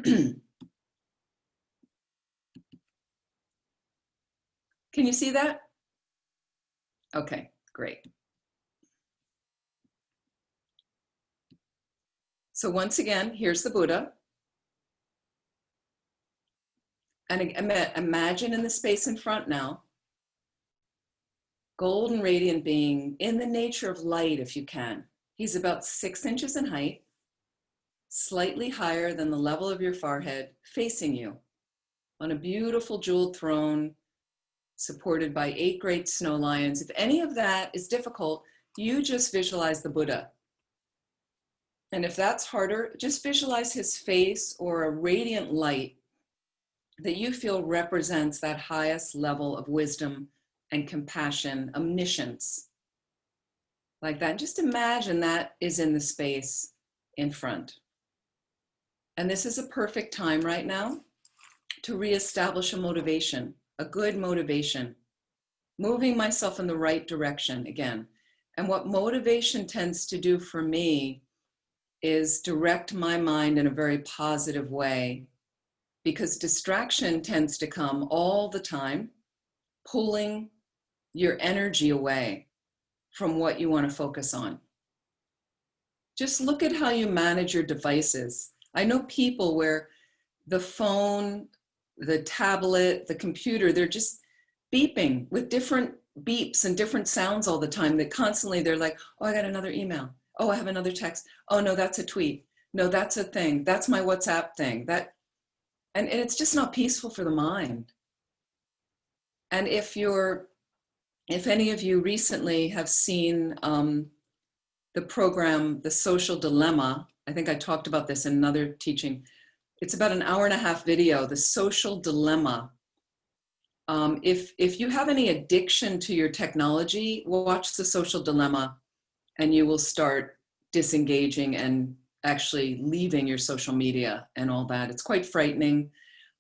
Can you see that? Okay, great. So once again, here's the Buddha. And imagine in the space in front now, golden radiant being in the nature of light, if you can. He's about 6 inches in height, slightly higher than the level of your forehead, facing you on a beautiful jeweled throne, supported by 8 great snow lions. If any of that is difficult, you just visualize the Buddha. And if that's harder, just visualize his face or a radiant light that you feel represents that highest level of wisdom and compassion, omniscience, like that. Just imagine that is in the space in front. And this is a perfect time right now to reestablish a motivation, a good motivation, moving myself in the right direction again. And what motivation tends to do for me is direct my mind in a very positive way, because distraction tends to come all the time, pulling your energy away from what you want to focus on. Just look at how you manage your devices. I know people where the phone, the tablet, the computer, they're just beeping with different beeps and different sounds all the time, that constantly they're like, oh, I got another email. Oh, I have another text. Oh no, that's a tweet. No, that's a thing. That's my WhatsApp thing. And it's just not peaceful for the mind. And if any of you recently have seen the program, The Social Dilemma, I think I talked about this in another teaching. It's about an 1.5-hour video, The Social Dilemma. If you have any addiction to your technology, watch The Social Dilemma, and you will start disengaging and actually leaving your social media and all that. It's quite frightening,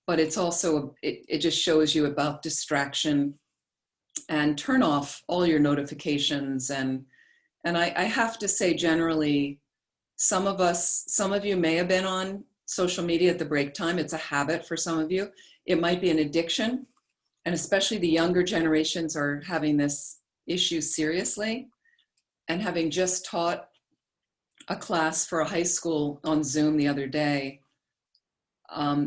but it's also, it just shows you about distraction, and turn off all your notifications. And I have to say, generally, some of you may have been on social media at the break time. It's a habit for some of you. It might be an addiction. And especially the younger generations are having this issue seriously. And having just taught a class for a high school on Zoom the other day,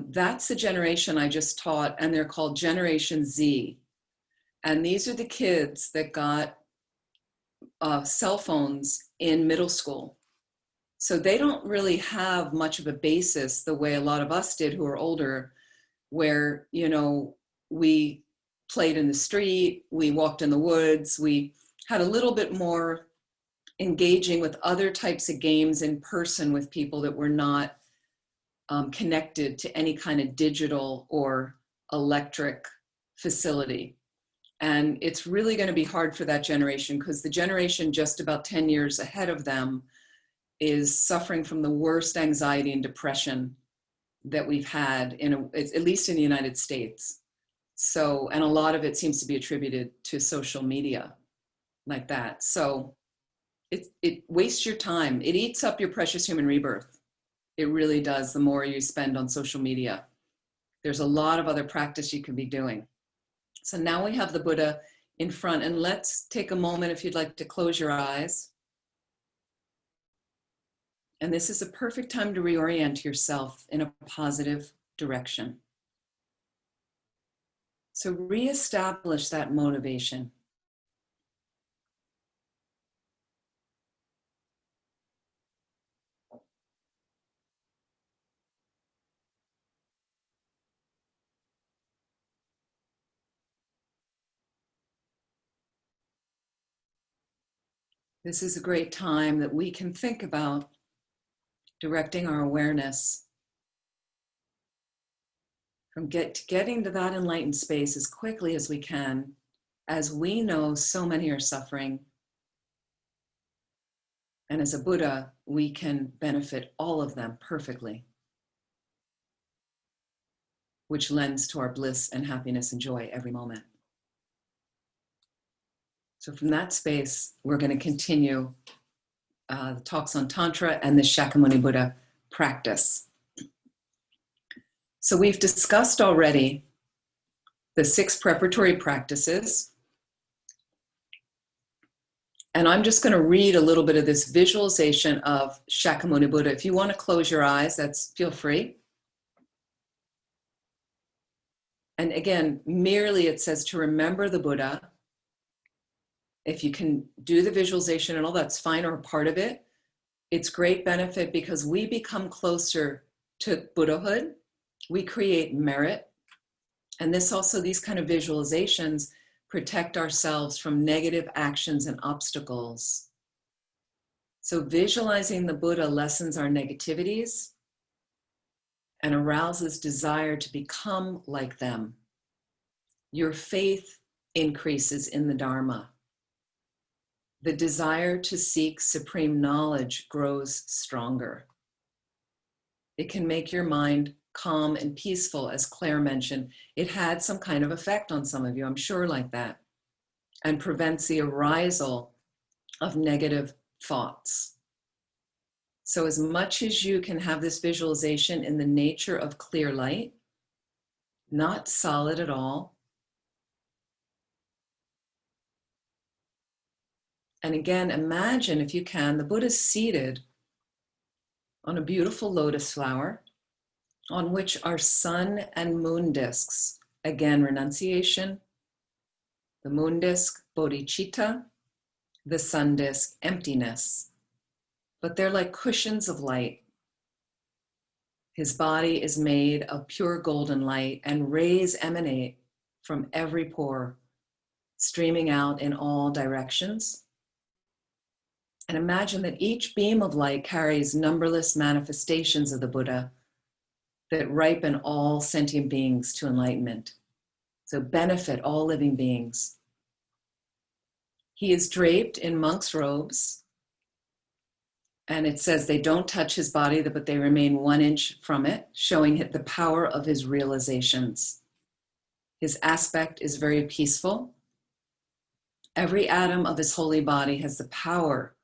that's the generation I just taught, and they're called Generation Z. And these are the kids that got cell phones in middle school. So they don't really have much of a basis the way a lot of us did who are older, where, you know, we played in the street, we walked in the woods, we had a little bit more engaging with other types of games in person with people that were not connected to any kind of digital or electric facility. And it's really going to be hard for that generation, because the generation just about 10 years ahead of them is suffering from the worst anxiety and depression that we've had, at least in the United States. So, and a lot of it seems to be attributed to social media like that. So it wastes your time. It eats up your precious human rebirth. It really does, the more you spend on social media. There's a lot of other practice you can be doing. So now we have the Buddha in front, and let's take a moment if you'd like to close your eyes. And this is a perfect time to reorient yourself in a positive direction. So reestablish that motivation. This is a great time that we can think about directing our awareness from getting to that enlightened space as quickly as we can, as we know so many are suffering. And as a Buddha, we can benefit all of them perfectly, which lends to our bliss and happiness and joy every moment. So from that space, we're going to continue the talks on Tantra and the Shakyamuni Buddha practice. So we've discussed already the 6 preparatory practices. And I'm just going to read a little bit of this visualization of Shakyamuni Buddha. If you want to close your eyes, feel free. And again, merely it says to remember the Buddha. If you can do the visualization and all, that's fine, or part of it. It's great benefit because we become closer to Buddhahood. We create merit. And these kind of visualizations protect ourselves from negative actions and obstacles. So visualizing the Buddha lessens our negativities and arouses desire to become like them. Your faith increases in the Dharma. The desire to seek supreme knowledge grows stronger. It can make your mind calm and peaceful, as Claire mentioned. It had some kind of effect on some of you, I'm sure, like that, and prevents the arisal of negative thoughts. So as much as you can have this visualization in the nature of clear light, not solid at all. And again, imagine, if you can, the Buddha's seated on a beautiful lotus flower on which are sun and moon discs. Again, renunciation. The moon disc, bodhicitta. The sun disc, emptiness. But they're like cushions of light. His body is made of pure golden light, and rays emanate from every pore, streaming out in all directions. And imagine that each beam of light carries numberless manifestations of the Buddha that ripen all sentient beings to enlightenment. So benefit all living beings. He is draped in monk's robes, and it says they don't touch his body, but they remain 1 inch from it, showing the power of his realizations. His aspect is very peaceful. Every atom of his holy body has the power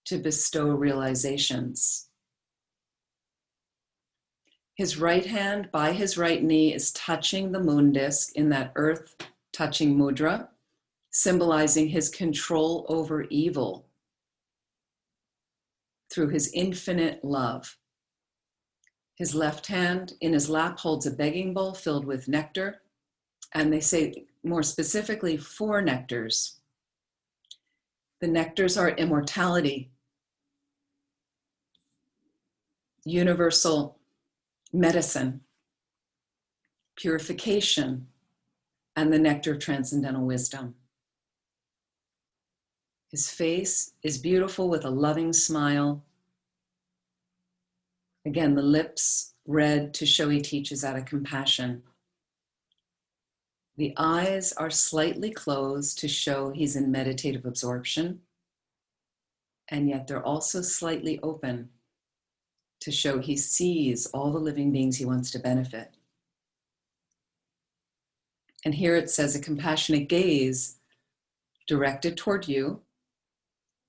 to bestow realizations. His right hand by his right knee is touching the moon disc in that earth-touching mudra, symbolizing his control over evil through his infinite love. His left hand in his lap holds a begging bowl filled with nectar, and they say more specifically 4 nectars. The nectars are immortality, universal medicine, purification, and the nectar of transcendental wisdom. His face is beautiful with a loving smile. Again, the lips red to show he teaches out of compassion. The eyes are slightly closed to show he's in meditative absorption, and yet they're also slightly open to show he sees all the living beings he wants to benefit. And here it says a compassionate gaze directed toward you,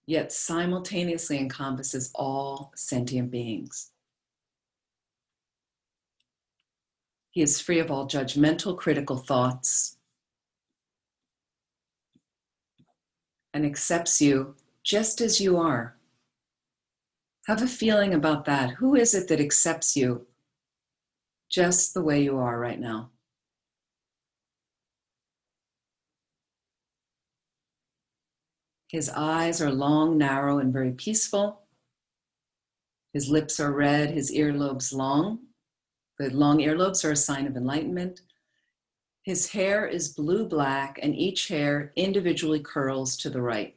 yet simultaneously encompasses all sentient beings. He is free of all judgmental, critical thoughts, and accepts you just as you are. Have a feeling about that. Who is it that accepts you just the way you are right now? His eyes are long, narrow, and very peaceful. His lips are red, his earlobes long. The long earlobes are a sign of enlightenment. His hair is blue-black, and each hair individually curls to the right.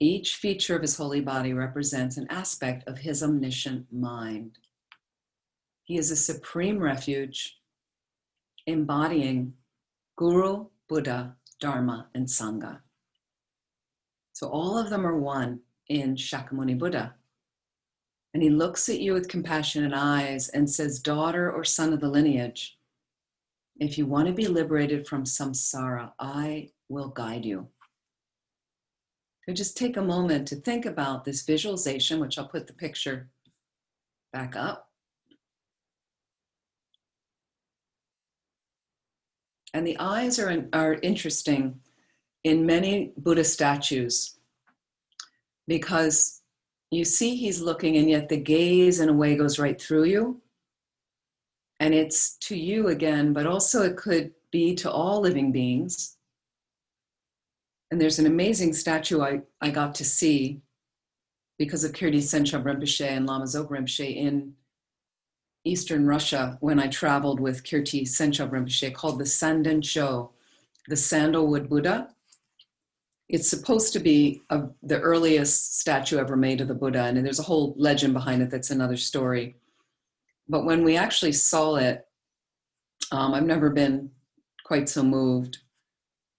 Each feature of his holy body represents an aspect of his omniscient mind. He is a supreme refuge, embodying Guru, Buddha, Dharma, and Sangha. So all of them are one in Shakyamuni Buddha. And he looks at you with compassionate eyes and says, daughter or son of the lineage, if you want to be liberated from samsara, I will guide you. So just take a moment to think about this visualization, which I'll put the picture back up. And the eyes are interesting in many Buddha statues because you see he's looking and yet the gaze in a way goes right through you. And it's to you again, but also it could be to all living beings. And there's an amazing statue I got to see because of Kirti Senchab Rinpoche and Lama Zopa Rinpoche in Eastern Russia when I traveled with Kirti Senchab Rinpoche, called the Sandan Sho, the Sandalwood Buddha. It's supposed to be the earliest statue ever made of the Buddha, and there's a whole legend behind it that's another story. But when we actually saw it, I've never been quite so moved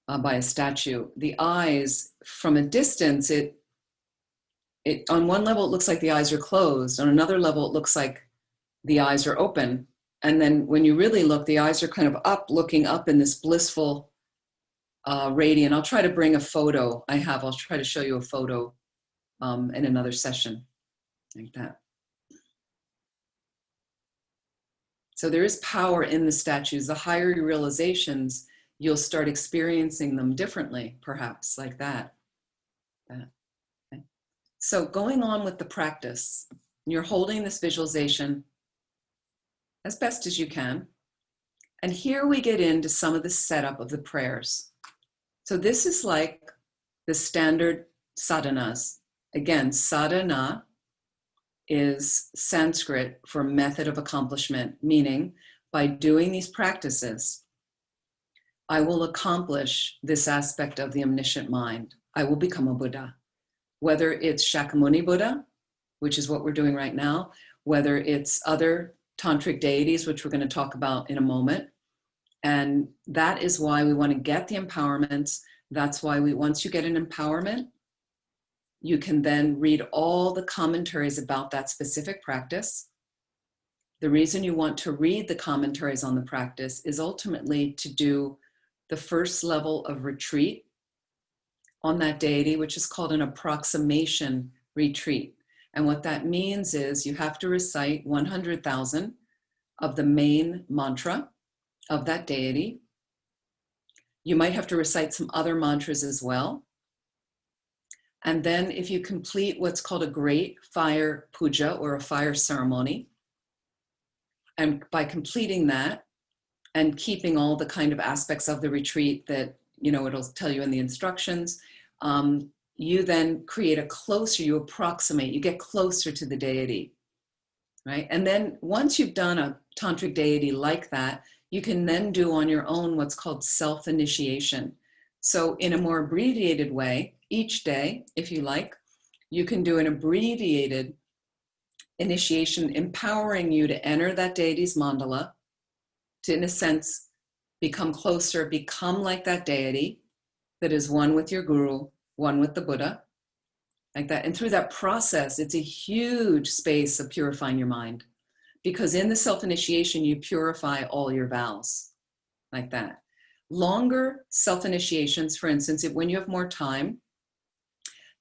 by a statue. The eyes, from a distance, it on one level it looks like the eyes are closed. On another level it looks like the eyes are open. And then when you really look, the eyes are kind of up, looking up in this blissful radiant. I'll try to bring a photo. I'll try to show you a photo in another session like that. So there is power in the statues. The higher your realizations, you'll start experiencing them differently, perhaps, like that. Okay. So going on with the practice, you're holding this visualization as best as you can. And here we get into some of the setup of the prayers. So this is like the standard sadhanas. Again, sadhana is Sanskrit for method of accomplishment, meaning by doing these practices, I will accomplish this aspect of the omniscient mind. I will become a Buddha. Whether it's Shakyamuni Buddha, which is what we're doing right now, whether it's other tantric deities, which we're going to talk about in a moment. And that is why we want to get the empowerments. That's why once you get an empowerment, you can then read all the commentaries about that specific practice. The reason you want to read the commentaries on the practice is ultimately to do the first level of retreat on that deity, which is called an approximation retreat. And what that means is you have to recite 100,000 of the main mantra of that deity. You might have to recite some other mantras as well. And then if you complete what's called a great fire puja or a fire ceremony, and by completing that and keeping all the kind of aspects of the retreat that, it'll tell you in the instructions, you then you approximate, you get closer to the deity, right? And then once you've done a tantric deity like that, you can then do on your own what's called self-initiation. So in a more abbreviated way, each day, if you like, you can do an abbreviated initiation, empowering you to enter that deity's mandala, to, in a sense, become closer, become like that deity that is one with your guru, one with the Buddha, like that. And through that process, it's a huge space of purifying your mind, because in the self-initiation, you purify all your vows, like that. Longer self-initiations, for instance, when you have more time,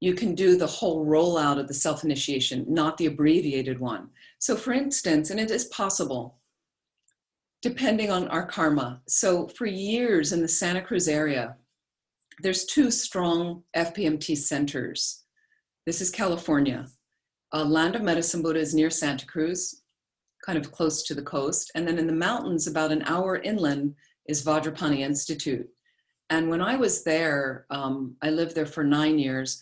you can do the whole rollout of the self-initiation, not the abbreviated one. So for instance, and it is possible, depending on our karma. So for years in the Santa Cruz area, there's 2 strong FPMT centers. This is California. Land of Medicine Buddha is near Santa Cruz, kind of close to the coast. And then in the mountains, about an hour inland, is Vajrapani Institute. And when I was there, I lived there for 9 years.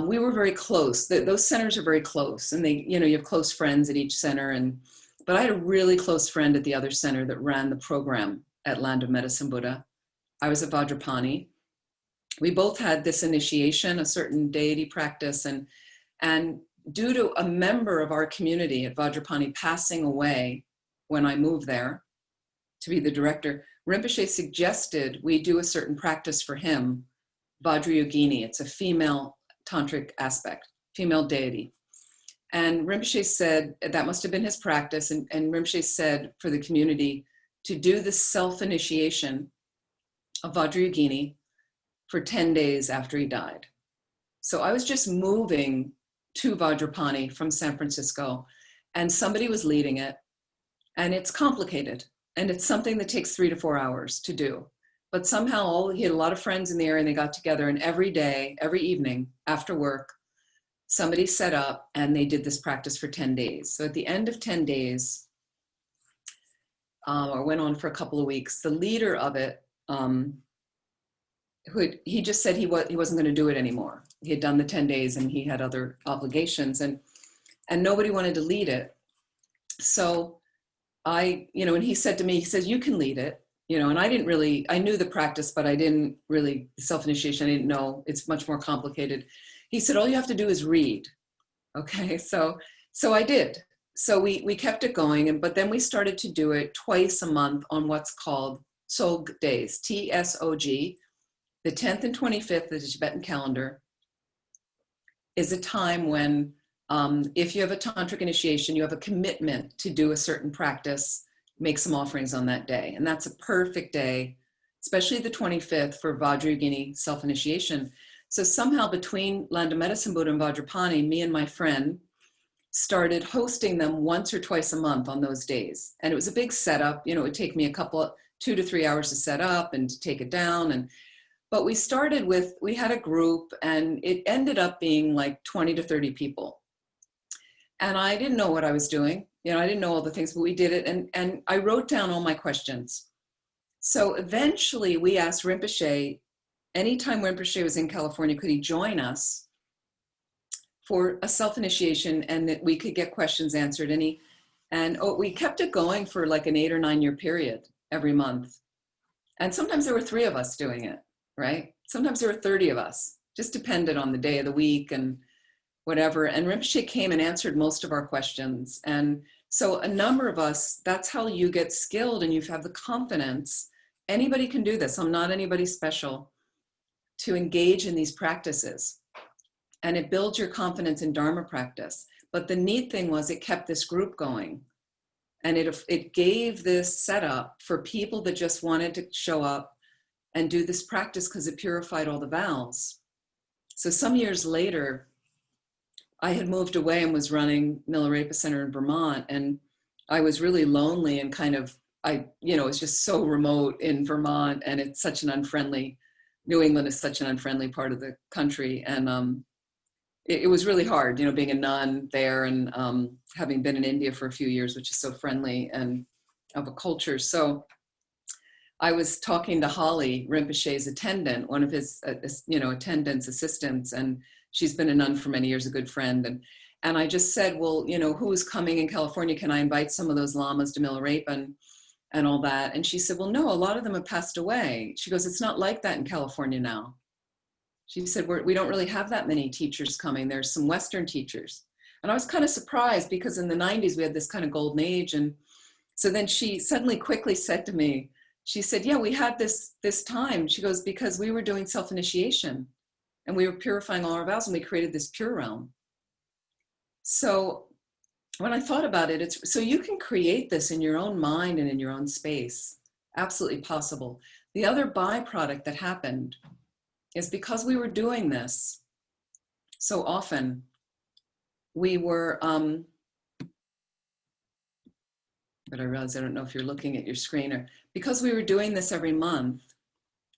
We were very close. Those centers are very close, and you have close friends at each center. But I had a really close friend at the other center that ran the program at Land of Medicine Buddha. I was at Vajrapani. We both had this initiation, a certain deity practice, and due to a member of our community at Vajrapani passing away when I moved there to be the director, Rinpoche suggested we do a certain practice for him, Vajrayogini. It's a female tantric aspect, female deity. And Rinpoche said, that must have been his practice, and Rinpoche said for the community to do the self-initiation of Vajrayogini for 10 days after he died. So I was just moving to Vajrapani from San Francisco, and somebody was leading it, and it's complicated, and it's something that takes 3 to 4 hours to do. but somehow he had a lot of friends in the area and they got together, and every day, every evening after work, somebody set up and they did this practice for 10 days. So at the end of 10 days, or went on for a couple of weeks, the leader of it, he just said he wasn't going to do it anymore. He had done the 10 days and he had other obligations, and nobody wanted to lead it. So and he said to me, he says, you can lead it, and I knew the practice, but I didn't really, self-initiation, I didn't know, it's much more complicated. He said, all you have to do is read. Okay, so I did. So we kept it going, but then we started to do it twice a month on what's called Tsog days, Tsog. The 10th and 25th of the Tibetan calendar is a time when, if you have a tantric initiation, you have a commitment to do a certain practice, make some offerings on that day. And that's a perfect day, especially the 25th, for Vajrayogini self-initiation. So somehow between Land of Medicine Buddha and Vajrapani, me and my friend started hosting them once or twice a month on those days. And it was a big setup. It would take me 2 to 3 hours to set up and to take it down. But we started we had a group, and it ended up being like 20 to 30 people. And I didn't know what I was doing. I didn't know all the things, but we did it. And I wrote down all my questions. So eventually we asked Rinpoche, anytime Rinpoche was in California, could he join us for a self-initiation and that we could get questions answered. And we kept it going for like an 8 or 9 year period every month. And sometimes there were 3 of us doing it, right? Sometimes there were 30 of us, just depended on the day of the week and whatever. And Rinpoche came and answered most of our questions. And so a number of us, that's how you get skilled and you have the confidence. Anybody can do this. I'm not anybody special, to engage in these practices. And it builds your confidence in Dharma practice. But the neat thing was it kept this group going. And it gave this setup for people that just wanted to show up and do this practice because it purified all the vows. So some years later, I had moved away and was running Milarepa Center in Vermont. And I was really lonely and it's just so remote in Vermont. And it's such an unfriendly, New England is such an unfriendly part of the country. And it was really hard, being a nun there and having been in India for a few years, which is so friendly and of a culture. So I was talking to Holly, Rinpoche's attendant, one of his, attendants, assistants, and she's been a nun for many years, a good friend. And I just said, well, who's coming in California? Can I invite some of those lamas to Milarepa and all that? And she said, well, no, a lot of them have passed away. She goes, it's not like that in California now. She said, we don't really have that many teachers coming. There's some Western teachers. And I was kind of surprised because in the 90s, we had this kind of golden age. And so then she suddenly quickly said to me, she said, yeah, we had this time. She goes, because we were doing self-initiation and we were purifying all our vows and we created this pure realm. So when I thought about it, so you can create this in your own mind and in your own space. Absolutely possible. The other byproduct that happened is because we were doing this so often, we were, but I realize I don't know if you're looking at your screen, or because we were doing this every month,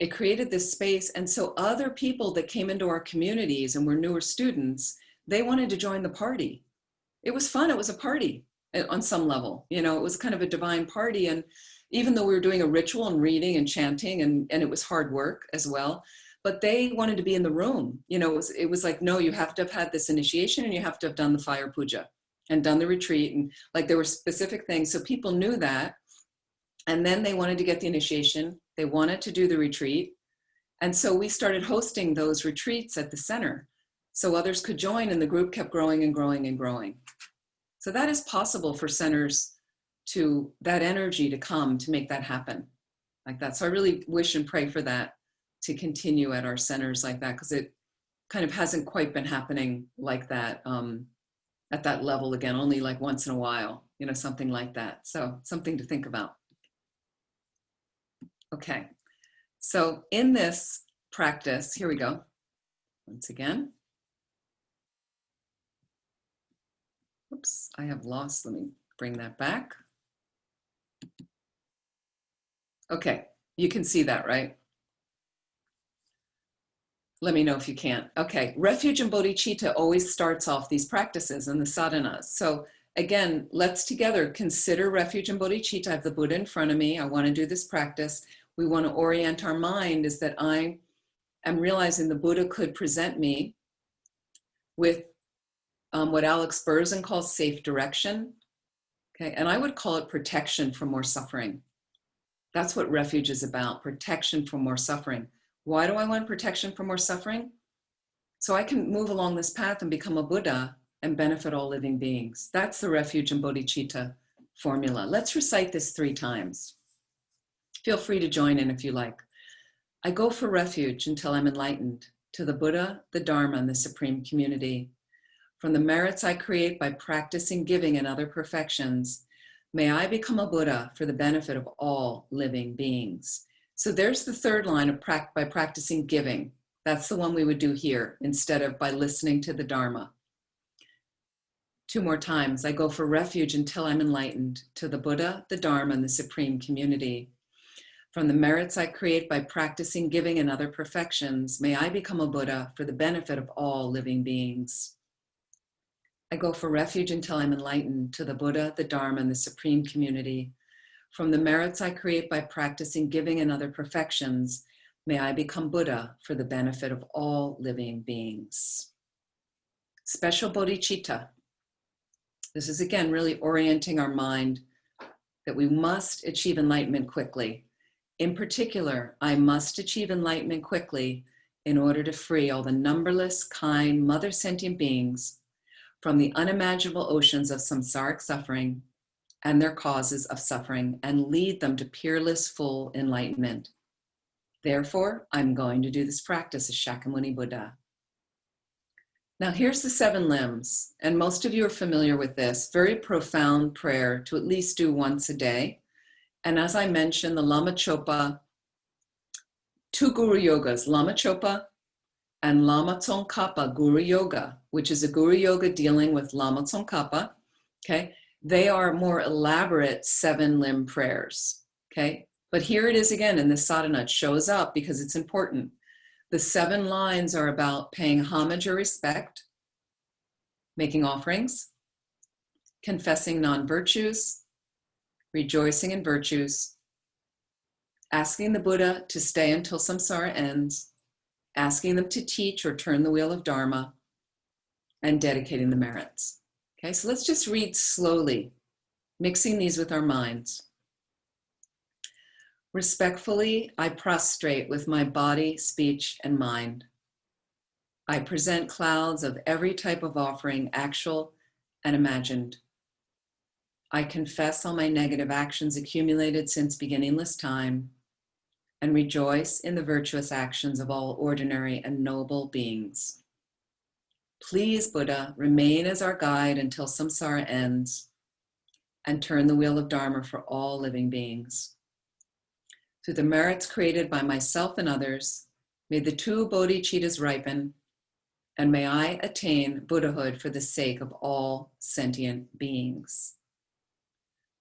it created this space. And so other people that came into our communities and were newer students, they wanted to join the party. It was fun. It was a party on some level. It was kind of a divine party. And even though we were doing a ritual and reading and chanting, and it was hard work as well, but they wanted to be in the room. It was like, no, you have to have had this initiation and you have to have done the fire puja and done the retreat. And like there were specific things. So people knew that. And then they wanted to get the initiation. They wanted to do the retreat. And so we started hosting those retreats at the center so others could join, and the group kept growing and growing and growing. So that is possible for centers that energy to come to make that happen like that. So I really wish and pray for that to continue at our centers like that, because it kind of hasn't quite been happening like that at that level again, only like once in a while, something like that. So something to think about. Okay, so in this practice, here we go. Once again. Oops, I have lost, let me bring that back. Okay, you can see that, right? Let me know if you can't. Okay, refuge and bodhicitta always starts off these practices and the sadhanas. So again, let's together consider refuge and bodhicitta. I have the Buddha in front of me. I want to do this practice. We want to orient our mind is that I am realizing the Buddha could present me with what Alex Berzin calls safe direction. Okay, and I would call it protection from more suffering. That's what refuge is about, protection from more suffering. Why do I want protection from more suffering? So I can move along this path and become a Buddha and benefit all living beings. That's the refuge and bodhicitta formula. Let's recite this 3 times. Feel free to join in if you like. I go for refuge until I'm enlightened to the Buddha, the Dharma, and the Supreme Community. From the merits I create by practicing giving and other perfections, may I become a Buddha for the benefit of all living beings. So there's the 3rd line of by practicing giving. That's the one we would do here instead of by listening to the Dharma. 2 more times. I go for refuge until I'm enlightened to the Buddha, the Dharma, and the Supreme Community. From the merits I create by practicing giving and other perfections, may I become a Buddha for the benefit of all living beings. I go for refuge until I'm enlightened to the Buddha, the Dharma, and the Supreme Community. From the merits I create by practicing giving and other perfections, may I become Buddha for the benefit of all living beings. Special bodhicitta. This is again really orienting our mind that we must achieve enlightenment quickly. In particular, I must achieve enlightenment quickly in order to free all the numberless, kind, mother sentient beings from the unimaginable oceans of samsaric suffering and their causes of suffering and lead them to peerless, full enlightenment. Therefore, I'm going to do this practice as Shakyamuni Buddha. Now here's the 7 limbs, and most of you are familiar with this, very profound prayer to at least do once a day. And as I mentioned, the Lama Chopa, 2 Guru Yogas, Lama Chopa and Lama Tsongkhapa Guru Yoga, which is a Guru Yoga dealing with Lama Tsongkhapa, okay? They are more elaborate 7-limb prayers, okay? But here it is again in this sadhana. It shows up because it's important. The 7 lines are about paying homage or respect, making offerings, confessing non-virtues, rejoicing in virtues, asking the Buddha to stay until samsara ends, asking them to teach or turn the wheel of Dharma, and dedicating the merits. Okay, so let's just read slowly, mixing these with our minds. Respectfully, I prostrate with my body, speech, and mind. I present clouds of every type of offering, actual and imagined. I confess all my negative actions accumulated since beginningless time and rejoice in the virtuous actions of all ordinary and noble beings. Please, Buddha, remain as our guide until samsara ends and turn the wheel of Dharma for all living beings. Through the merits created by myself and others, may the 2 bodhicittas ripen, and may I attain Buddhahood for the sake of all sentient beings.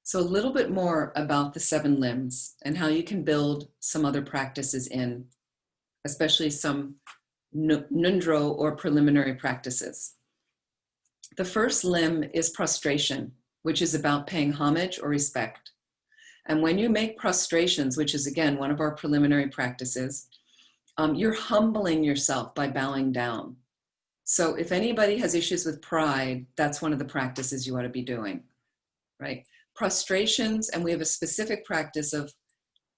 So a little bit more about the 7 limbs and how you can build some other practices in, especially some nundro or preliminary practices. The first limb is prostration, which is about paying homage or respect. And when you make prostrations, which is again one of our preliminary practices, you're humbling yourself by bowing down. So if anybody has issues with pride, that's one of the practices you ought to be doing, right? Prostrations, and we have a specific practice of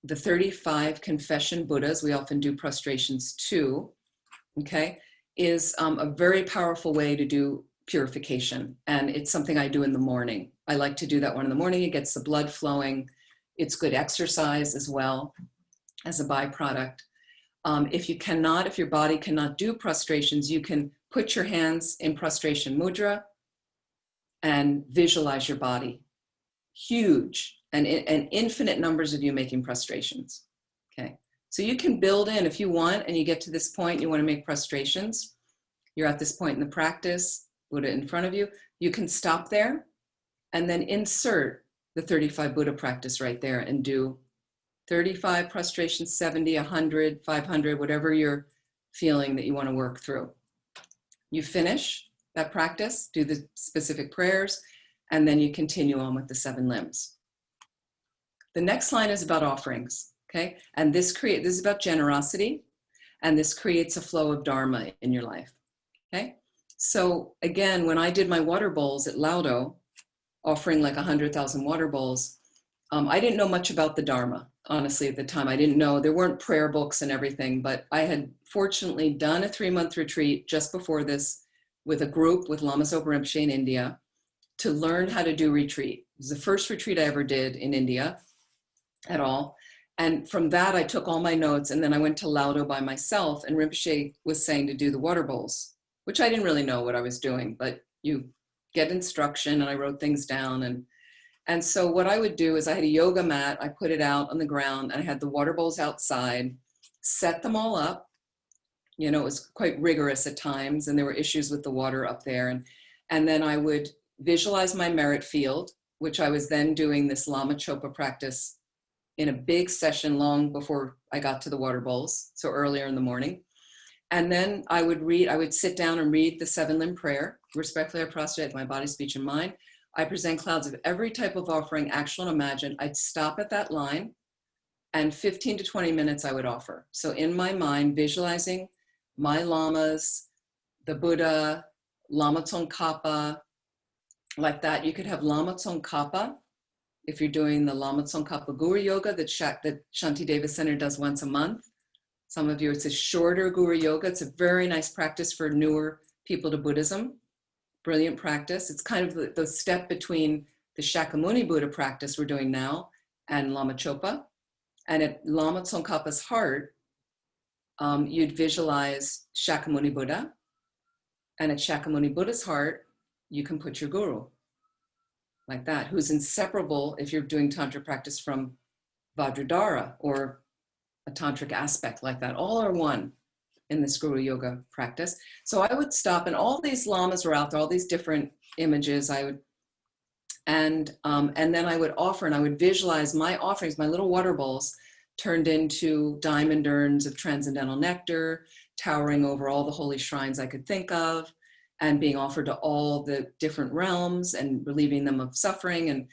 the 35 confession Buddhas, we often do prostrations too, okay, is a very powerful way to do purification. And it's something I do in the morning. I like to do that one in the morning. It gets the blood flowing. It's good exercise as well as a byproduct. If your body cannot do prostrations, you can put your hands in prostration mudra and visualize your body. Huge and infinite numbers of you making prostrations. Okay, so you can build in if you want, and you get to this point, you want to make prostrations. You're at this point in the practice, Buddha in front of you. You can stop there and then insert the 35 Buddha practice right there and do 35 prostrations, 70, 100, 500, whatever your feeling that you want to work through. You finish that practice, do the specific prayers, and then you continue on with the 7 limbs. The next line is about offerings, okay? And this is about generosity, and this creates a flow of dharma in your life, okay? So again, when I did my water bowls at Laudo, offering like 100,000 water bowls, I didn't know much about the Dharma, honestly, at the time. I didn't know, there weren't prayer books and everything, but I had fortunately done a 3-month retreat just before this with a group with Lama Zopa Rinpoche in India to learn how to do retreat. It was the first retreat I ever did in India at all. And from that, I took all my notes, and then I went to Laudo by myself, and Rinpoche was saying to do the water bowls, which I didn't really know what I was doing, but you get instruction, and I wrote things down. And so what I would do is I had a yoga mat, I put it out on the ground, and I had the water bowls outside, set them all up. You know, it was quite rigorous at times, and there were issues with the water up there. And then I would visualize my merit field, which I was then doing this Lama Chopa practice in a big session long before I got to the water bowls, so earlier in the morning. And then I would sit down and read the 7-limb prayer. Respectfully, I prostrate my body, speech, and mind. I present clouds of every type of offering, actual and imagined. I'd stop at that line, and 15 to 20 minutes I would offer. So in my mind, visualizing my lamas, the Buddha, Lama Tsongkhapa, like that. You could have Lama Tsongkhapa if you're doing the Lama Tsongkhapa Guru Yoga that Shantideva Center does once a month. Some of you, it's a shorter Guru Yoga. It's a very nice practice for newer people to Buddhism. Brilliant practice. It's kind of the step between the Shakyamuni Buddha practice we're doing now and Lama Chopa. And at Lama Tsongkhapa's heart, you'd visualize Shakyamuni Buddha. And at Shakyamuni Buddha's heart, you can put your guru, like that, who's inseparable if you're doing Tantra practice from Vajradhara or a tantric aspect like that. All are one in this Guru Yoga practice. So I would stop, and all these lamas were out there, all these different images and then I would offer, and I would visualize my offerings, my little water bowls turned into diamond urns of transcendental nectar, towering over all the holy shrines I could think of, and being offered to all the different realms and relieving them of suffering, and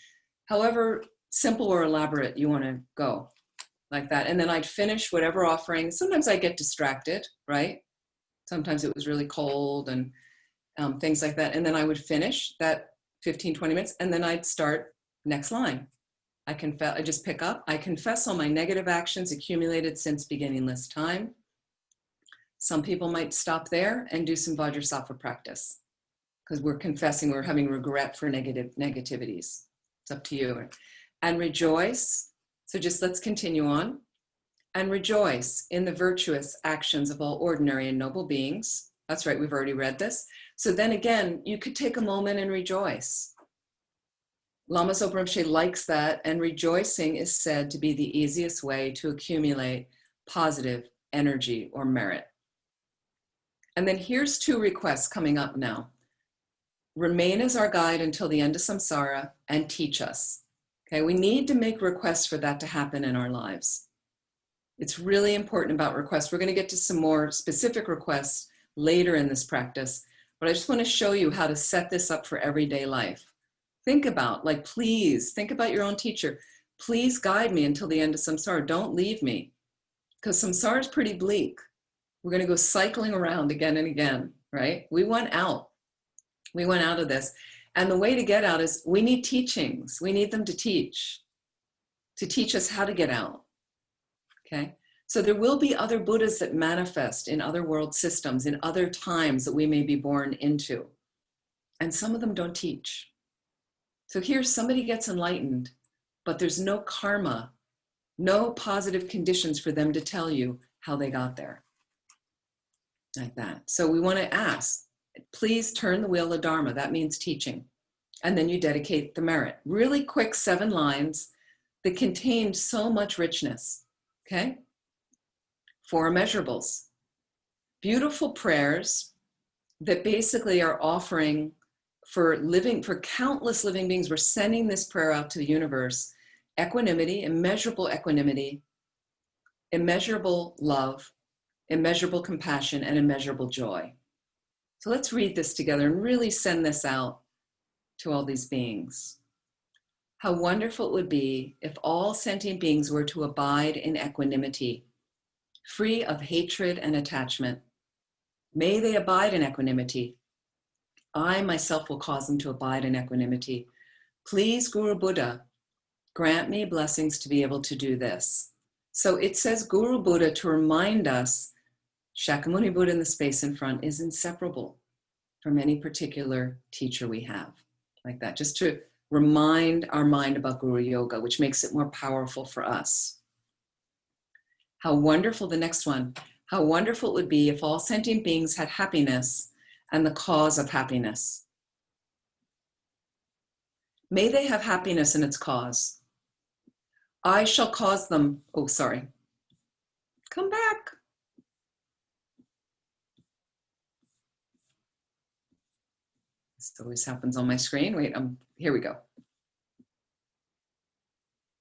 however simple or elaborate you want to go. Like that. And then I'd finish whatever offering. Sometimes I get distracted, right? Sometimes it was really cold and things like that. And then I would finish that 15, 20 minutes, and then I'd start next line. I just pick up. I confess all my negative actions accumulated since beginningless time. Some people might stop there and do some Vajrasattva practice because we're confessing, we're having regret for negativities. It's up to you. And rejoice. So just let's continue on. And rejoice in the virtuous actions of all ordinary and noble beings. That's right, we've already read this. So then again, you could take a moment and rejoice. Lama Zopa Rinpoche likes that, and rejoicing is said to be the easiest way to accumulate positive energy or merit. And then here's 2 requests coming up now. Remain as our guide until the end of samsara and teach us. Okay, we need to make requests for that to happen in our lives. It's really important about requests. We're going to get to some more specific requests later in this practice, but I just want to show you how to set this up for everyday life. Think about, please, think about your own teacher. Please guide me until the end of samsara. Don't leave me, because samsara is pretty bleak. We're going to go cycling around again and again, right? We went out. We went out of this. And the way to get out is we need teachings. We need them to teach us how to get out, okay? So there will be other Buddhas that manifest in other world systems, in other times that we may be born into. And some of them don't teach. So here somebody gets enlightened, but there's no karma, no positive conditions for them to tell you how they got there. Like that. So we want to ask, please turn the wheel of Dharma. That means teaching. And then you dedicate the merit. Really quick 7 lines that contain so much richness. Okay? 4 immeasurables. Beautiful prayers that basically are offering for countless living beings. We're sending this prayer out to the universe. Equanimity, immeasurable love, immeasurable compassion, and immeasurable joy. So let's read this together and really send this out to all these beings. How wonderful it would be if all sentient beings were to abide in equanimity, free of hatred and attachment. May they abide in equanimity. I myself will cause them to abide in equanimity. Please, Guru Buddha, grant me blessings to be able to do this. So it says Guru Buddha to remind us Shakyamuni Buddha in the space in front is inseparable from any particular teacher we have. Like that, just to remind our mind about Guru Yoga, which makes it more powerful for us. How wonderful, the next one, how wonderful it would be if all sentient beings had happiness and the cause of happiness. May they have happiness in its cause. I shall cause them, oh, sorry. Come back. This always happens on my screen. Wait, here we go.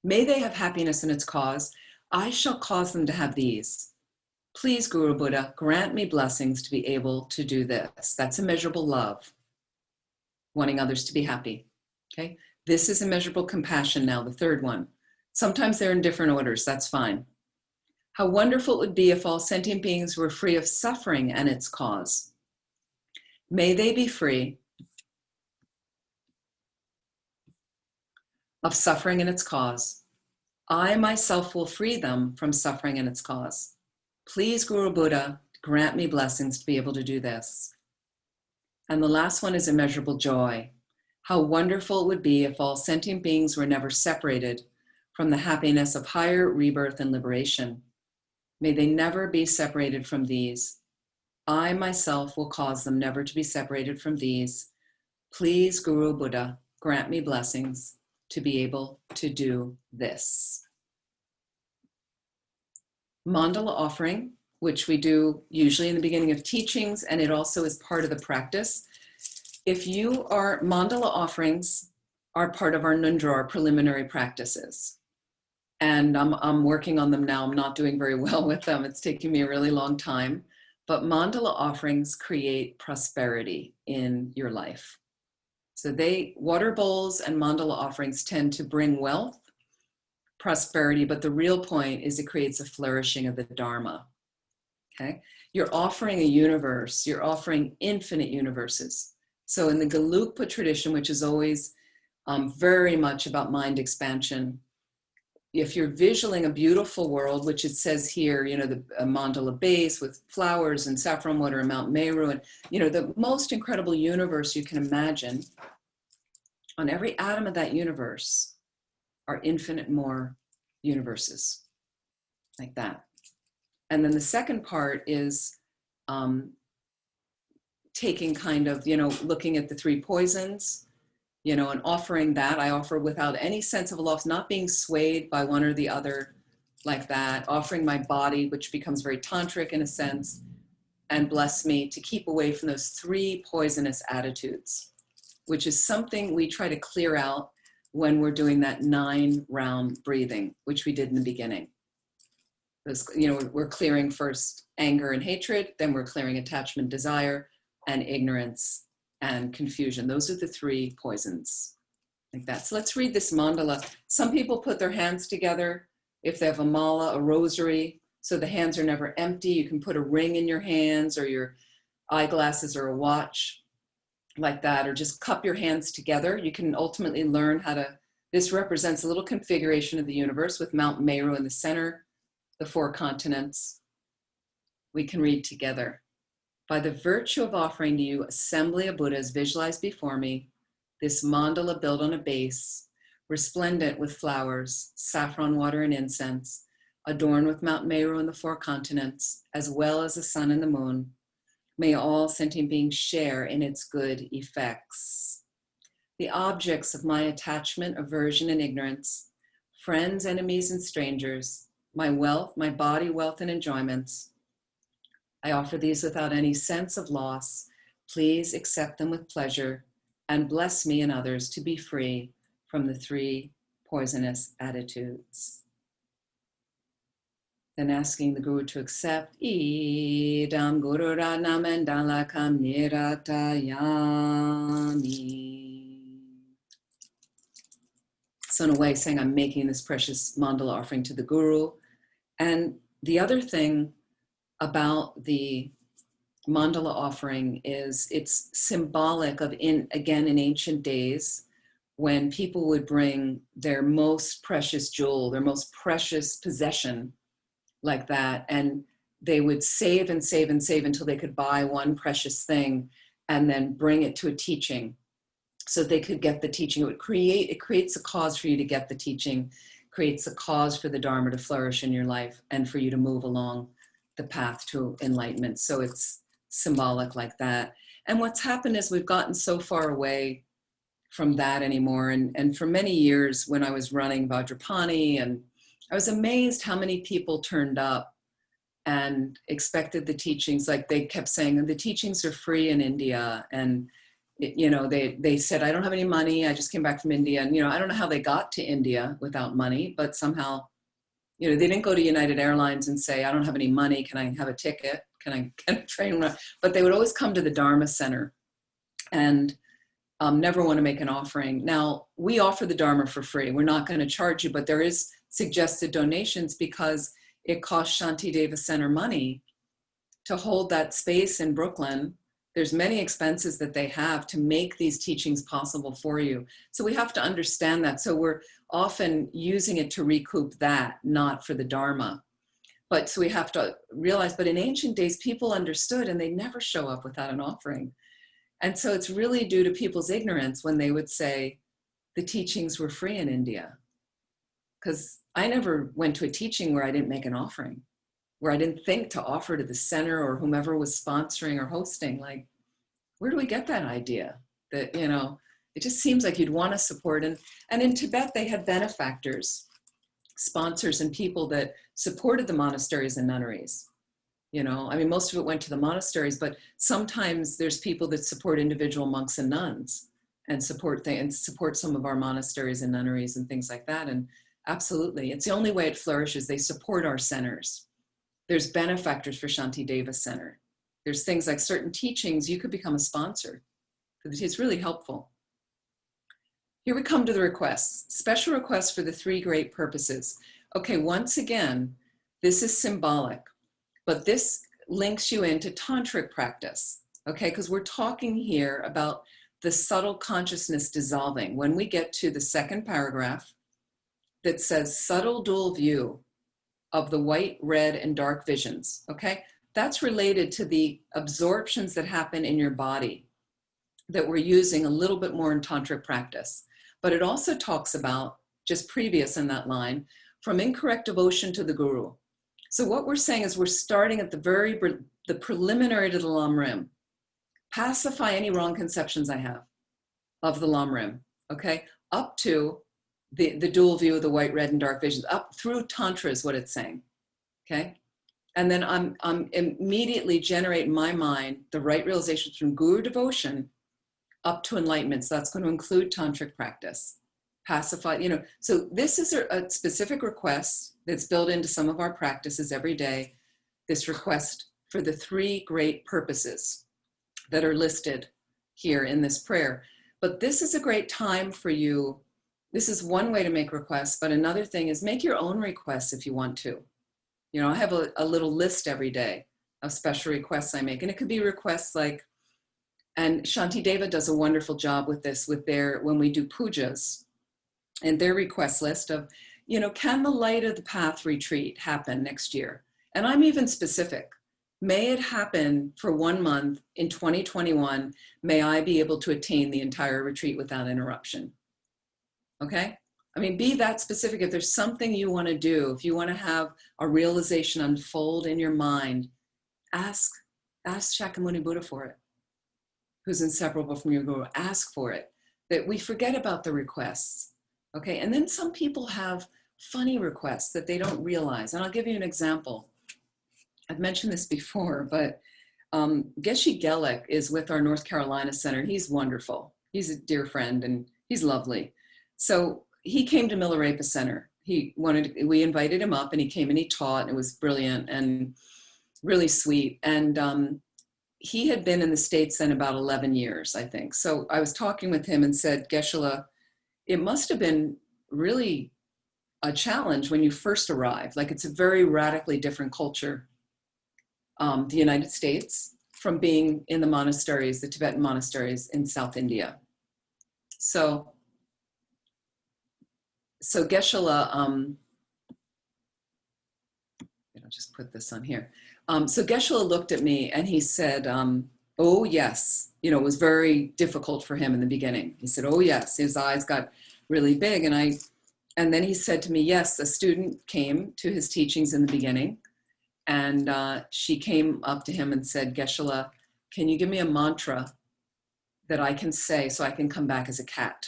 May they have happiness in its cause. I shall cause them to have these. Please, Guru Buddha, grant me blessings to be able to do this. That's immeasurable love, wanting others to be happy. Okay, this is immeasurable compassion now, the third one. Sometimes they're in different orders, that's fine. How wonderful it would be if all sentient beings were free of suffering and its cause. May they be free of suffering and its cause. I myself will free them from suffering and its cause. Please, Guru Buddha, grant me blessings to be able to do this. And the last one is immeasurable joy. How wonderful it would be if all sentient beings were never separated from the happiness of higher rebirth and liberation. May they never be separated from these. I myself will cause them never to be separated from these. Please, Guru Buddha, grant me blessings to be able to do this. Mandala offering, which we do usually in the beginning of teachings, and it also is part of the practice. If you are, mandala offerings are part of our Nundra, our preliminary practices. And I'm working on them now. I'm not doing very well with them. It's taking me a really long time. But mandala offerings create prosperity in your life. So water bowls and mandala offerings tend to bring wealth, prosperity, but the real point is it creates a flourishing of the Dharma. Okay? You're offering a universe. You're offering infinite universes. So in the Gelugpa tradition, which is always very much about mind expansion, if you're visualing a beautiful world, which it says here, you know, a mandala base with flowers and saffron water and Mount Meru, and, you know, the most incredible universe you can imagine, on every atom of that universe are infinite more universes, like that. And then the second part is taking kind of, you know, looking at the three poisons, you know, and offering that. I offer without any sense of loss, not being swayed by one or the other, like that, offering my body, which becomes very tantric in a sense, and bless me to keep away from those three poisonous attitudes, which is something we try to clear out when we're doing that 9-round breathing, which we did in the beginning. Those, you know, we're clearing first anger and hatred, then we're clearing attachment, desire, and ignorance and confusion. Those are the three poisons, like that. So let's read this mandala. Some people put their hands together if they have a mala, a rosary, so the hands are never empty. You can put a ring in your hands or your eyeglasses or a watch, like that, or just cup your hands together. You can ultimately learn how to, this represents a little configuration of the universe with Mount Meru in the center, the 4 continents. We can read together. By the virtue of offering to you assembly of Buddhas visualized before me, this mandala built on a base, resplendent with flowers, saffron water and incense, adorned with Mount Meru and the 4 continents, as well as the sun and the moon, may all sentient beings share in its good effects. The objects of my attachment, aversion, and ignorance, friends, enemies, and strangers, my wealth, my body, wealth, and enjoyments, I offer these without any sense of loss. Please accept them with pleasure and bless me and others to be free from the 3 poisonous attitudes. Then asking the Guru to accept. Idam Guru Ramandalakam Niratayami. So in a way saying, I'm making this precious mandala offering to the Guru. And the other thing about the mandala offering is it's symbolic of, in ancient days, when people would bring their most precious jewel, their most precious possession like that, and they would save and save and save until they could buy one precious thing and then bring it to a teaching so they could get the teaching. It creates a cause for you to get the teaching, creates a cause for the Dharma to flourish in your life and for you to move along the path to enlightenment. So it's symbolic like that. And what's happened is we've gotten so far away from that anymore. And for many years when I was running Vajrapani, and I was amazed how many people turned up and expected the teachings. Like they kept saying, the teachings are free in India. And they said, I don't have any money. I just came back from India. And, I don't know how they got to India without money, but somehow, they didn't go to United Airlines and say, I don't have any money. Can I have a ticket? Can I get a train run? But they would always come to the Dharma Center and never want to make an offering. Now, we offer the Dharma for free. We're not going to charge you, but there is suggested donations because it costs Shantideva Center money to hold that space in Brooklyn. There's many expenses that they have to make these teachings possible for you. So we have to understand that. So we're often using it to recoup that, not for the Dharma. But so we have to realize, but in ancient days, people understood and they never show up without an offering. And so it's really due to people's ignorance when they would say the teachings were free in India. Because I never went to a teaching where I didn't make an offering, where I didn't think to offer to the center or whomever was sponsoring or hosting. Like, where do we get that idea? That, it just seems like you'd want to support. And in Tibet, they had benefactors, sponsors, and people that supported the monasteries and nunneries. Most of it went to the monasteries, but sometimes there's people that support individual monks and nuns and support some of our monasteries and nunneries and things like that. And absolutely, it's the only way it flourishes. They support our centers. There's benefactors for Shantideva Center. There's things like certain teachings, you could become a sponsor. It's really helpful. Here we come to the requests. Special requests for the 3 great purposes. Okay, once again, this is symbolic. But this links you into tantric practice, okay? Because we're talking here about the subtle consciousness dissolving. When we get to the second paragraph that says subtle dual view of the white, red, and dark visions, okay? That's related to the absorptions that happen in your body that we're using a little bit more in tantric practice. But it also talks about, just previous in that line, from incorrect devotion to the Guru. So what we're saying is we're starting at the preliminary to the Lam Rim. Pacify any wrong conceptions I have of the Lam Rim, okay? Up to the dual view of the white, red, and dark visions, up through Tantra is what it's saying, okay? And then I'm immediately generate in my mind the right realization from Guru devotion up to enlightenment. So that's going to include tantric practice. Pacify, so this is a specific request that's built into some of our practices every day, this request for the 3 great purposes that are listed here in this prayer. But this is a great time for you. This is one way to make requests, but another thing is make your own requests if you want to. I have a little list every day of special requests I make, and it could be requests like, and Shantideva does a wonderful job with this when we do pujas, and their request list of, can the Light of the Path retreat happen next year? And I'm even specific. May it happen for 1 month in 2021. May I be able to attain the entire retreat without interruption. Okay? Be that specific. If there's something you want to do, if you want to have a realization unfold in your mind, ask Shakyamuni Buddha for it, who's inseparable from your Guru. Ask for it. That we forget about the requests. Okay, and then some people have funny requests that they don't realize. And I'll give you an example. I've mentioned this before, but Geshe Gelek is with our North Carolina Center. And he's wonderful. He's a dear friend and he's lovely. So he came to Milarepa Center we invited him up and he came and he taught, and it was brilliant and really sweet. And he had been in the States then about 11 years, I think. So I was talking with him and said, Geshe-la, it must have been really a challenge when you first arrived. Like, it's a very radically different culture, the United States, from being in the monasteries, the Tibetan monasteries in South India. So Geshe-la, I'll just put this on here. So Geshe-la looked at me and he said, oh yes, it was very difficult for him in the beginning. He said, oh yes, his eyes got really big. And then he said to me, yes, a student came to his teachings in the beginning, and she came up to him and said, Geshe-la, can you give me a mantra that I can say so I can come back as a cat?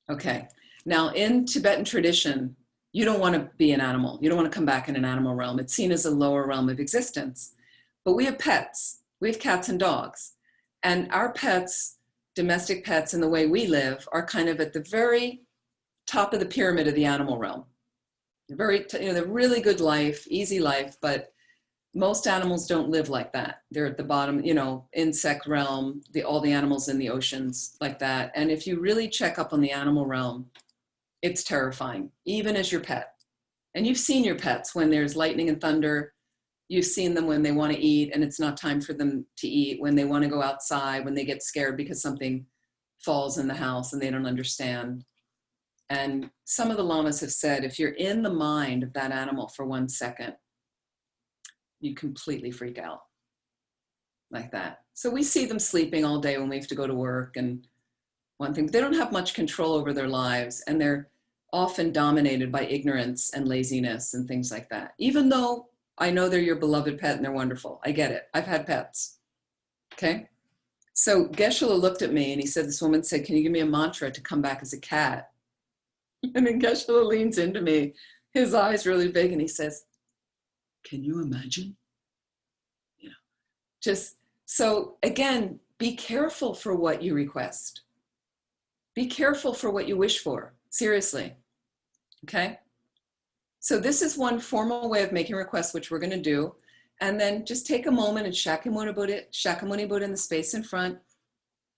Okay. Now, in Tibetan tradition, you don't want to be an animal. You don't want to come back in an animal realm. It's seen as a lower realm of existence. But we have pets. We have cats and dogs. And our pets, domestic pets, and the way we live are kind of at the very top of the pyramid of the animal realm. They're really good life, easy life, but most animals don't live like that. They're at the bottom, insect realm, all the animals in the oceans like that. And if you really check up on the animal realm, it's terrifying, even as your pet. And you've seen your pets when there's lightning and thunder. You've seen them when they want to eat and it's not time for them to eat, when they want to go outside, when they get scared because something falls in the house and they don't understand. And some of the lamas have said, if you're in the mind of that animal for 1 second, you completely freak out like that. So we see them sleeping all day when we have to go to work, and one thing, they don't have much control over their lives, and they're often dominated by ignorance and laziness and things like that. Even though I know they're your beloved pet and they're wonderful. I get it. I've had pets. Okay. So Geshe-la looked at me and he said, this woman said, can you give me a mantra to come back as a cat? And then Geshe-la leans into me, his eyes really big, and he says, can you imagine? Just, so again, be careful for what you request. Be careful for what you wish for, seriously, okay? So this is one formal way of making requests, which we're gonna do. And then just take a moment and Shakyamuni Buddha in the space in front.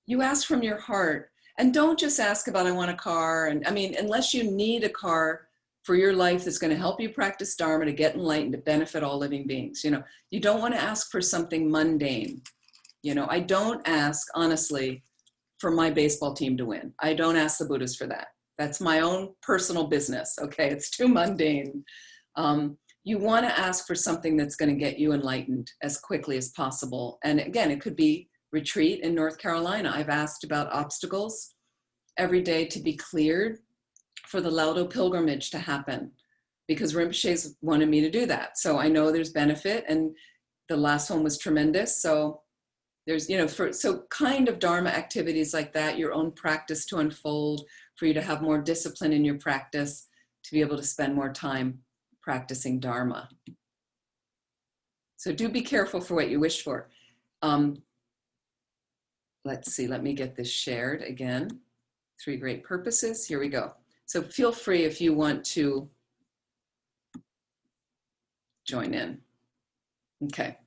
You ask from your heart, and don't just ask about, I want a car. And I mean, unless you need a car for your life that's gonna help you practice Dharma, to get enlightened, to benefit all living beings. You don't wanna ask for something mundane. I don't ask, honestly, for my baseball team to win. I don't ask the Buddhas for that. That's my own personal business, okay? It's too mundane. You want to ask for something that's going to get you enlightened as quickly as possible. And again, it could be retreat in North Carolina. I've asked about obstacles every day to be cleared for the Laudo pilgrimage to happen, because Rinpoche's wanted me to do that. So I know there's benefit, and the last one was tremendous. So there's, so kind of Dharma activities like that, your own practice to unfold, for you to have more discipline in your practice, to be able to spend more time practicing Dharma. So do be careful for what you wish for. Let's see, let me get this shared again. 3 great purposes, here we go. So feel free if you want to join in. Okay.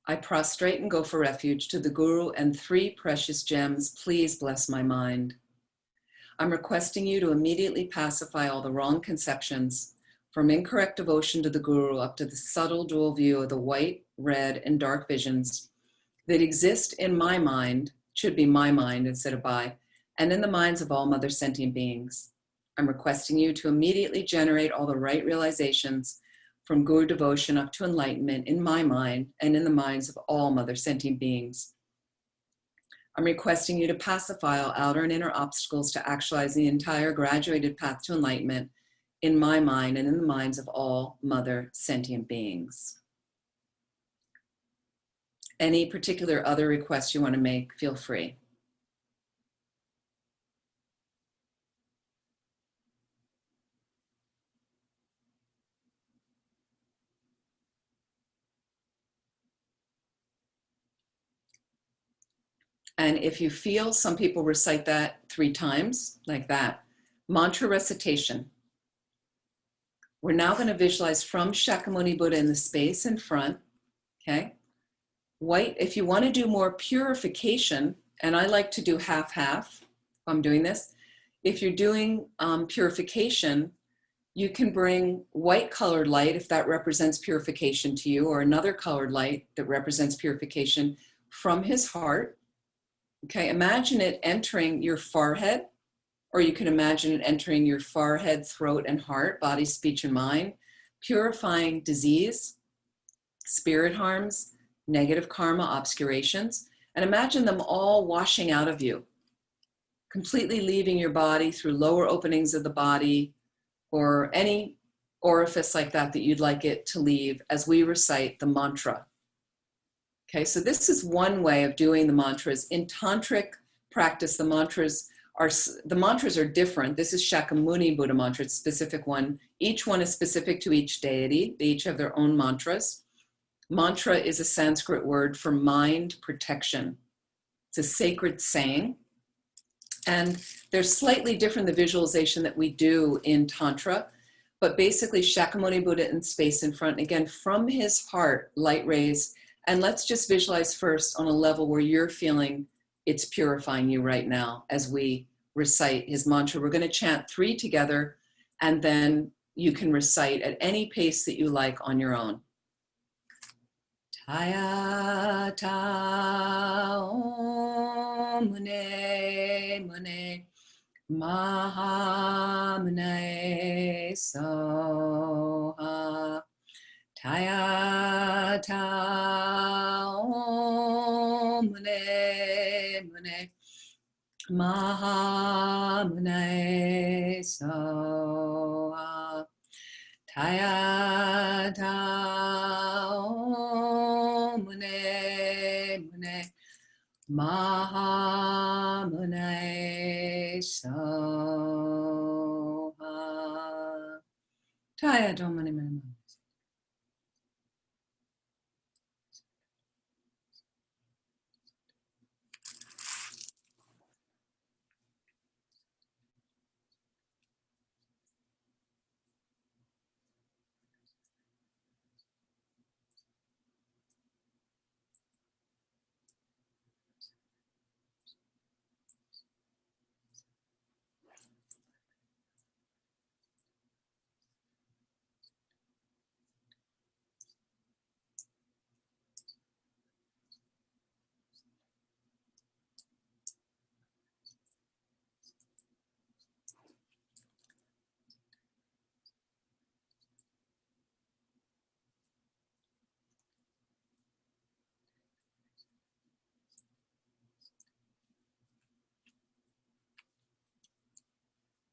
I prostrate and go for refuge to the Guru and 3 precious gems. Please bless my mind. I'm requesting you to immediately pacify all the wrong conceptions, from incorrect devotion to the Guru up to the subtle dual view of the white, red, and dark visions that exist in my mind, should be my mind instead of by, and in the minds of all mother sentient beings. I'm requesting you to immediately generate all the right realizations, from Guru devotion up to enlightenment, in my mind and in the minds of all mother sentient beings. I'm requesting you to pacify all outer and inner obstacles to actualizing the entire graduated path to enlightenment in my mind and in the minds of all mother sentient beings. Any particular other requests you want to make, feel free. And if you feel, some people recite that 3 times, like that. Mantra recitation. We're now going to visualize from Shakyamuni Buddha in the space in front, okay? White, if you want to do more purification, and I like to do half-half, I'm doing this. If you're doing purification, you can bring white colored light if that represents purification to you, or another colored light that represents purification from his heart. Okay, imagine it entering your forehead, or you can imagine it entering your forehead, throat, and heart, body, speech, and mind, purifying disease, spirit harms, negative karma, obscurations, and imagine them all washing out of you, completely leaving your body through lower openings of the body or any orifice like that that you'd like it to leave as we recite the mantra. Okay, so this is one way of doing the mantras. In tantric practice, the mantras are different. This is Shakyamuni Buddha mantra, it's a specific one. Each one is specific to each deity. They each have their own mantras. Mantra is a Sanskrit word for mind protection. It's a sacred saying. And they're slightly different, the visualization that we do in Tantra, but basically Shakyamuni Buddha in space in front, again, from his heart, light rays. And let's just visualize first on a level where you're feeling it's purifying you right now as we recite his mantra. We're going to chant 3 together, and then you can recite at any pace that you like on your own. Taya ta om mune mune maha mune soha. Taya ta om mune mune maha mune soha. Taya ta om mune mune maha mune soha. Taya ta om mune mune.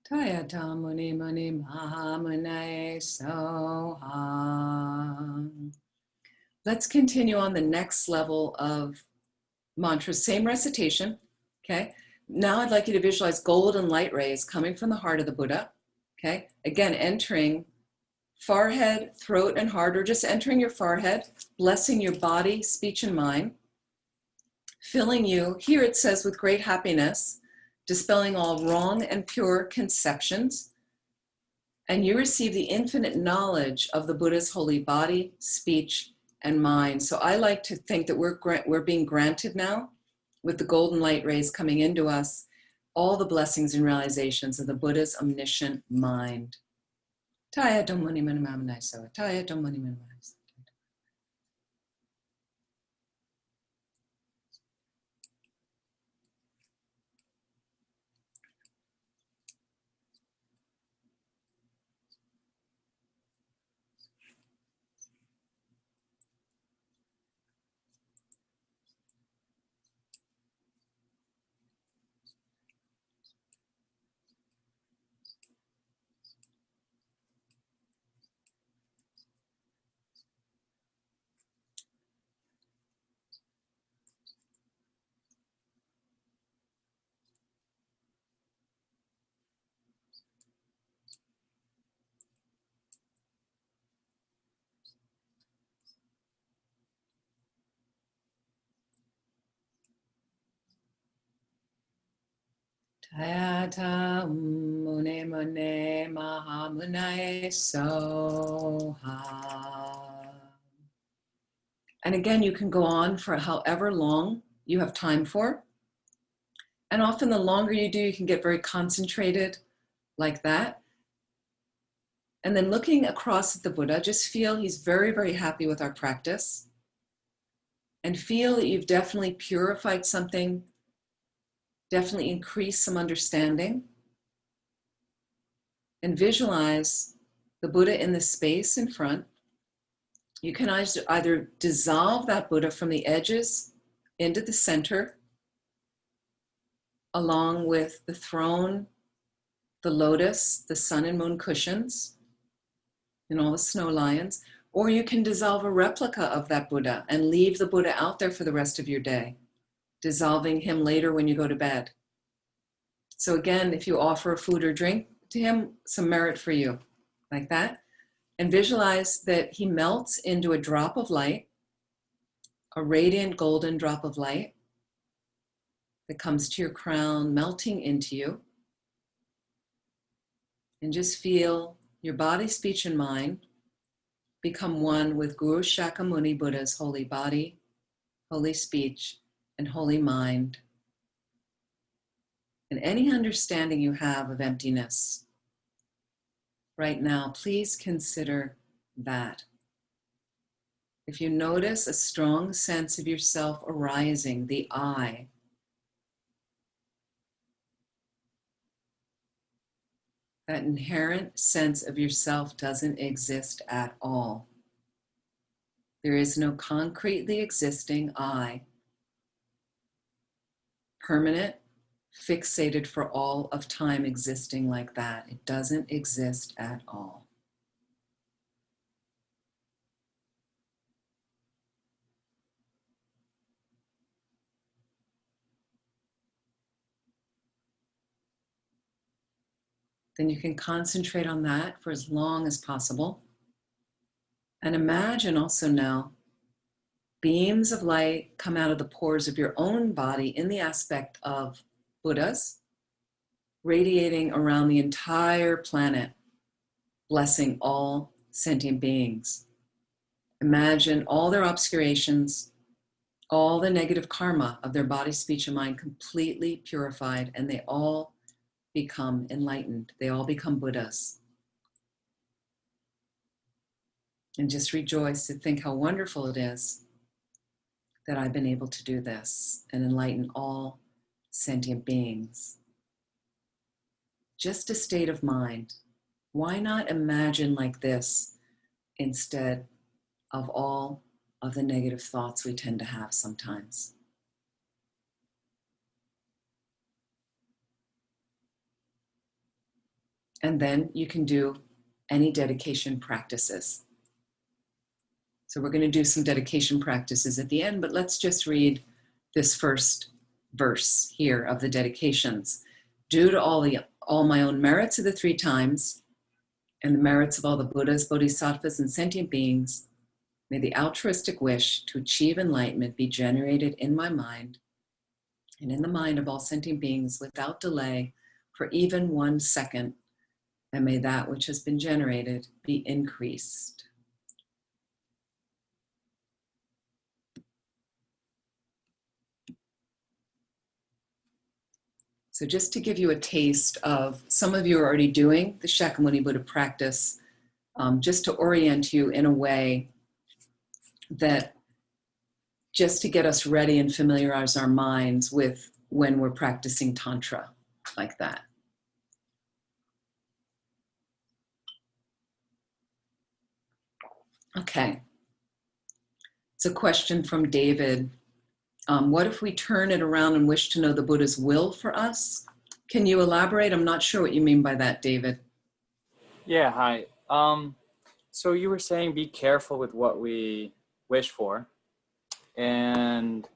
Taya ta muni muni maha mune soha. Let's continue on the next level of mantras. Same recitation, okay? Now I'd like you to visualize golden light rays coming from the heart of the Buddha, okay? Again, entering forehead, throat, and heart, or just entering your forehead, blessing your body, speech, and mind, filling you, here it says, with great happiness, dispelling all wrong and pure conceptions, and you receive the infinite knowledge of the Buddha's holy body, speech, and mind. So I like to think that we're being granted now, with the golden light rays coming into us, all the blessings and realizations of the Buddha's omniscient mind. Taya Domani Manamamana So, Taya Domani Manamana. Tayata mune mune mahamunaye soha. And again, you can go on for however long you have time for. And often the longer you do, you can get very concentrated like that. And then looking across at the Buddha, just feel he's very, very happy with our practice. And feel that you've definitely purified something, definitely increased some understanding. And visualize the Buddha in the space in front. You can either dissolve that Buddha from the edges into the center, along with the throne, the lotus, the sun and moon cushions, and all the snow lions, or you can dissolve a replica of that Buddha and leave the Buddha out there for the rest of your day, dissolving him later when you go to bed. So again, if you offer a food or drink to him, some merit for you, like that. And visualize that he melts into a drop of light, a radiant golden drop of light that comes to your crown, melting into you. And just feel your body, speech, and mind become one with Guru Shakyamuni Buddha's holy body, holy speech, and holy mind. And any understanding you have of emptiness right now, please consider that. If you notice a strong sense of yourself arising, the I, that inherent sense of yourself doesn't exist at all. There is no concretely existing I, permanent, fixated for all of time existing like that. It doesn't exist at all. Then you can concentrate on that for as long as possible. And imagine also now beams of light come out of the pores of your own body in the aspect of Buddhas, radiating around the entire planet, blessing all sentient beings. Imagine all their obscurations, all the negative karma of their body, speech, and mind completely purified, and they all become enlightened. They all become Buddhas. And just rejoice to think how wonderful it is that I've been able to do this and enlighten all sentient beings. Just a state of mind. Why not imagine like this instead of all of the negative thoughts we tend to have sometimes? And then you can do any dedication practices. So we're going to do some dedication practices at the end, but let's just read this first verse here of the dedications. Due to all my own merits of the 3 times and the merits of all the Buddhas, Bodhisattvas, and sentient beings, may the altruistic wish to achieve enlightenment be generated in my mind and in the mind of all sentient beings without delay for even 1 second, and may that which has been generated be increased. So just to give you a taste of, some of you are already doing the Shakyamuni Buddha practice, just to orient you in a way that just to get us ready and familiarize our minds with when we're practicing Tantra like that. Okay. It's a question from David. What if we turn it around and wish to know the Buddha's will for us? Can you elaborate? I'm not sure what you mean by that, David. Yeah, hi. So you were saying be careful with what we wish for, and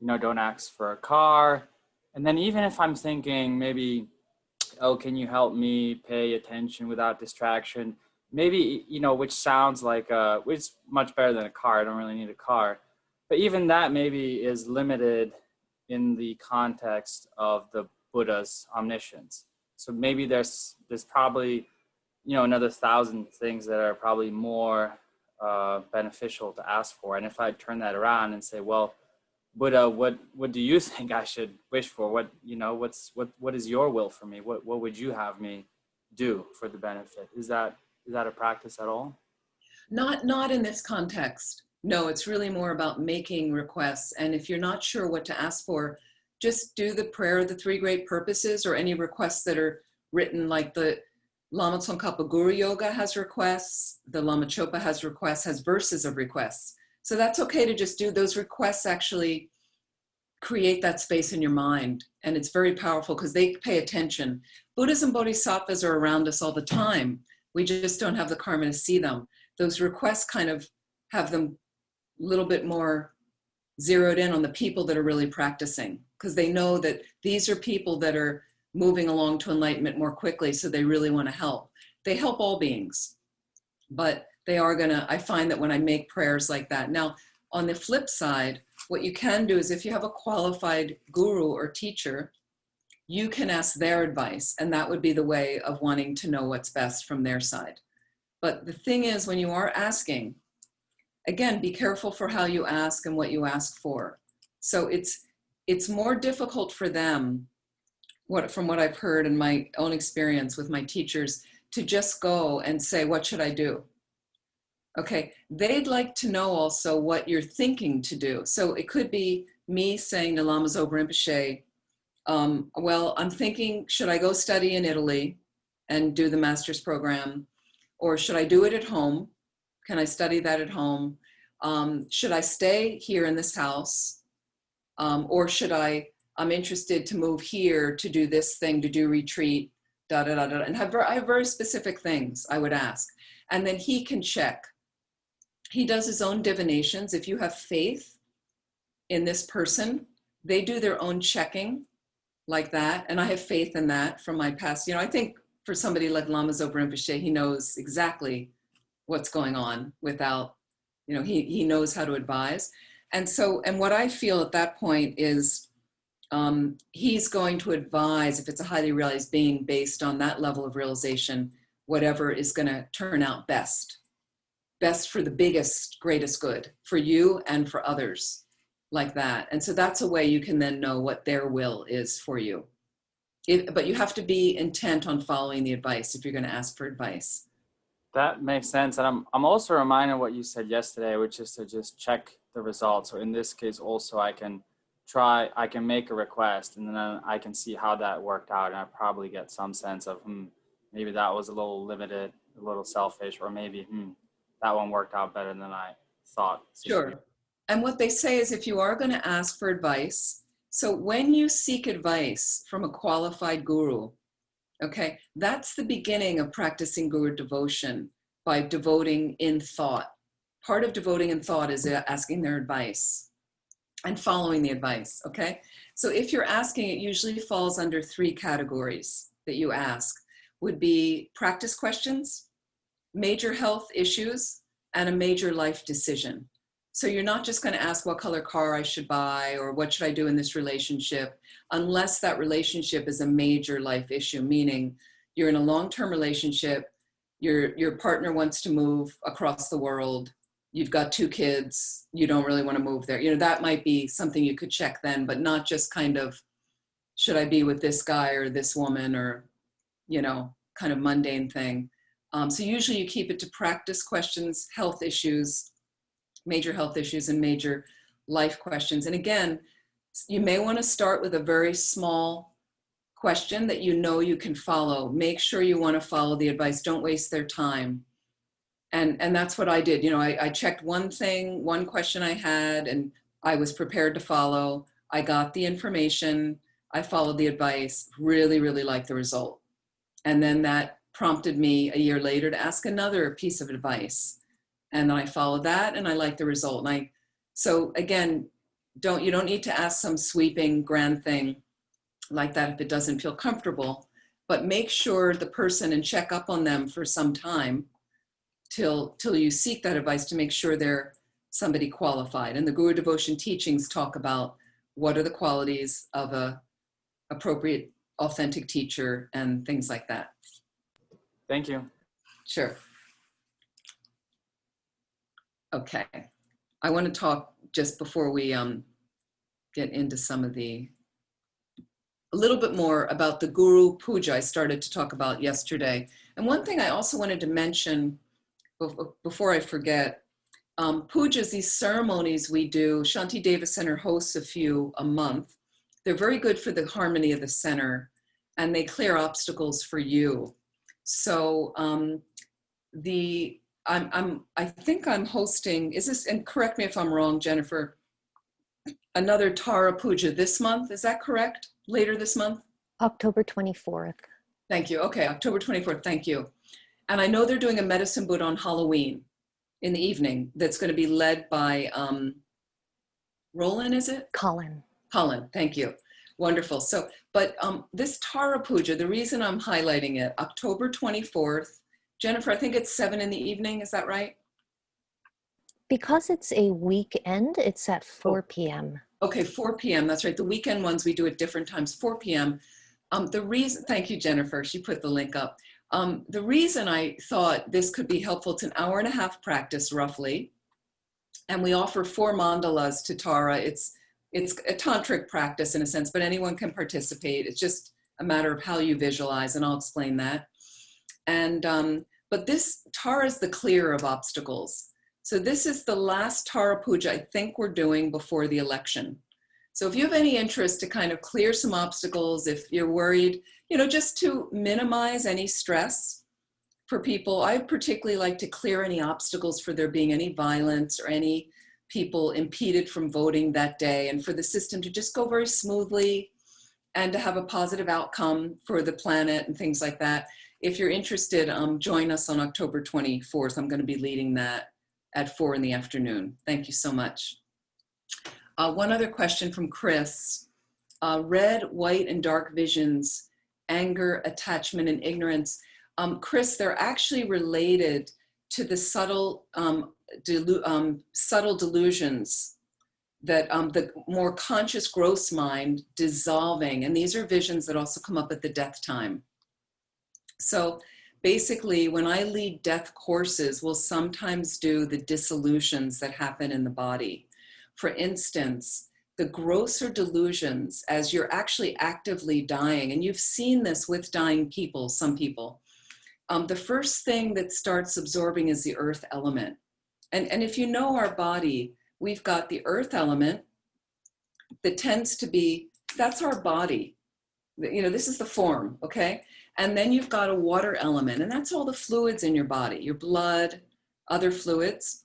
don't ask for a car. And then even if I'm thinking maybe, oh, can you help me pay attention without distraction? Maybe, which sounds like which is much better than a car. I don't really need a car. But even that maybe is limited in the context of the Buddha's omniscience. So maybe there's probably, you know, another 1,000 things that are probably more beneficial to ask for. And if I turn that around and say, well, Buddha, what do you think I should wish for? What, you know, what is your will for me? What would you have me do for the benefit? Is that a practice at all? Not in this context. No, it's really more about making requests. And if you're not sure what to ask for, just do the prayer of the three great purposes, or any requests that are written, like the Lama Tsongkhapa Guru Yoga has requests, the Lama Chopa has requests, has verses of requests. So that's okay to just do those requests. Actually create that space in your mind. And it's very powerful because they pay attention. Buddhas and Bodhisattvas are around us all the time. We just don't have the karma to see them. Those requests kind of have them a little bit more zeroed in on the people that are really practicing, because they know that these are people that are moving along to enlightenment more quickly, so they really want to help. They help all beings, but they are gonna, I find that when I make prayers like that. Now, on the flip side, what you can do is, if you have a qualified guru or teacher, you can ask their advice, and that would be the way of wanting to know what's best from their side. But the thing is, when you are asking, again, be careful for how you ask and what you ask for. So it's more difficult for them, from what I've heard in my own experience with my teachers, to just go and say, what should I do? Okay, they'd like to know also what you're thinking to do. So it could be me saying to Lama Zopa Rinpoche, well, I'm thinking, should I go study in Italy and do the master's program? Or should I do it at home? Can I study that at home? Should I stay here in this house? Or should I'm interested to move here to do this thing, to do retreat, da da da da. And I have very specific things I would ask. And then he can check. He does his own divinations. If you have faith in this person, they do their own checking like that. And I have faith in that from my past. You know, I think for somebody like Lama Zopa Rinpoche, he knows exactly what's going on without, you know, he knows how to advise. And so, and what I feel at that point is he's going to advise, if it's a highly realized being, based on that level of realization, whatever is going to turn out best for the biggest, greatest good for you and for others, like that. And so that's a way you can then know what their will is for you. But you have to be intent on following the advice if you're going to ask for advice. That makes sense. And I'm also reminded of what you said yesterday, which is to just check the results. So in this case, also, I can make a request, and then I can see how that worked out. And I probably get some sense of, maybe that was a little limited, a little selfish, or maybe, that one worked out better than I thought. Sure. And what they say is, if you are going to ask for advice, so when you seek advice from a qualified guru, okay, that's the beginning of practicing guru devotion, by devoting in thought. Part of devoting in thought is asking their advice and following the advice, okay? So if you're asking, it usually falls under 3 categories that you ask. Would be practice questions, major health issues, and a major life decision. So you're not just going to ask what color car I should buy, or what should I do in this relationship, unless that relationship is a major life issue, meaning you're in a long-term relationship, your partner wants to move across the world, you've got 2 kids, you don't really want to move there. You know, that might be something you could check then, but not just kind of, should I be with this guy or this woman, or, you know, kind of mundane thing. So usually you keep it to practice questions, health issues, major health issues, and major life questions. And again, you may want to start with a very small question that you know you can follow. Make sure you want to follow the advice. Don't waste their time. And that's what I did. You know, I checked one thing, one question I had, and I was prepared to follow. I got the information. I followed the advice, really, really liked the result. And then that prompted me a year later to ask another piece of advice. And then I followed that, and I liked the result. And so again, you don't need to ask some sweeping grand thing like that if it doesn't feel comfortable, but make sure the person, and check up on them for some time till you seek that advice, to make sure they're somebody qualified. And the Guru Devotion teachings talk about what are the qualities of a appropriate authentic teacher and things like that. Thank you. Sure. Okay. I want to talk just before we get into some of a little bit more about the Guru Puja I started to talk about yesterday. And one thing I also wanted to mention before I forget, pujas, these ceremonies we do, Shanti Deva Center hosts a few a month. They're very good for the harmony of the center, and they clear obstacles for you. So I think I'm hosting, is this, and correct me if I'm wrong, Jennifer, another Tara Puja this month, is that correct? Later this month? October 24th. Thank you. Okay, October 24th, thank you. And I know they're doing a medicine boot on Halloween in the evening that's going to be led by Roland, is it? Colin. Colin, thank you. Wonderful. So, but this Tara Puja, the reason I'm highlighting it, October 24th, Jennifer, I think it's 7 in the evening, is that right? Because it's a weekend, it's at 4 p.m. Okay, 4 p.m. That's right. The weekend ones we do at different times, 4 p.m. The reason, thank you, Jennifer. She put the link up. The reason I thought this could be helpful, it's an hour-and-a-half practice roughly, and we offer 4 mandalas to Tara. It's a tantric practice in a sense, but anyone can participate. It's just a matter of how you visualize, and I'll explain that. And but this Tara is the clear of obstacles. So this is the last Tara Puja I think we're doing before the election. So if you have any interest to kind of clear some obstacles, if you're worried, you know, just to minimize any stress for people, I particularly like to clear any obstacles for there being any violence or any people impeded from voting that day, and for the system to just go very smoothly and to have a positive outcome for the planet and things like that. If you're interested, join us on October 24th. I'm going to be leading that at 4 in the afternoon. Thank you so much. One other question from Chris. Red, white, and dark visions, anger, attachment, and ignorance. Chris, they're actually related to the subtle delusions that the more conscious gross mind dissolving. And these are visions that also come up at the death time. So basically, when I lead death courses, we'll sometimes do the dissolutions that happen in the body. For instance, the grosser delusions as you're actually actively dying, and you've seen this with dying people, some people, the first thing that starts absorbing is the earth element. And if you know our body, we've got the earth element that tends to be, that's our body. You know, this is the form, okay? And then you've got a water element, and that's all the fluids in your body, your blood, other fluids.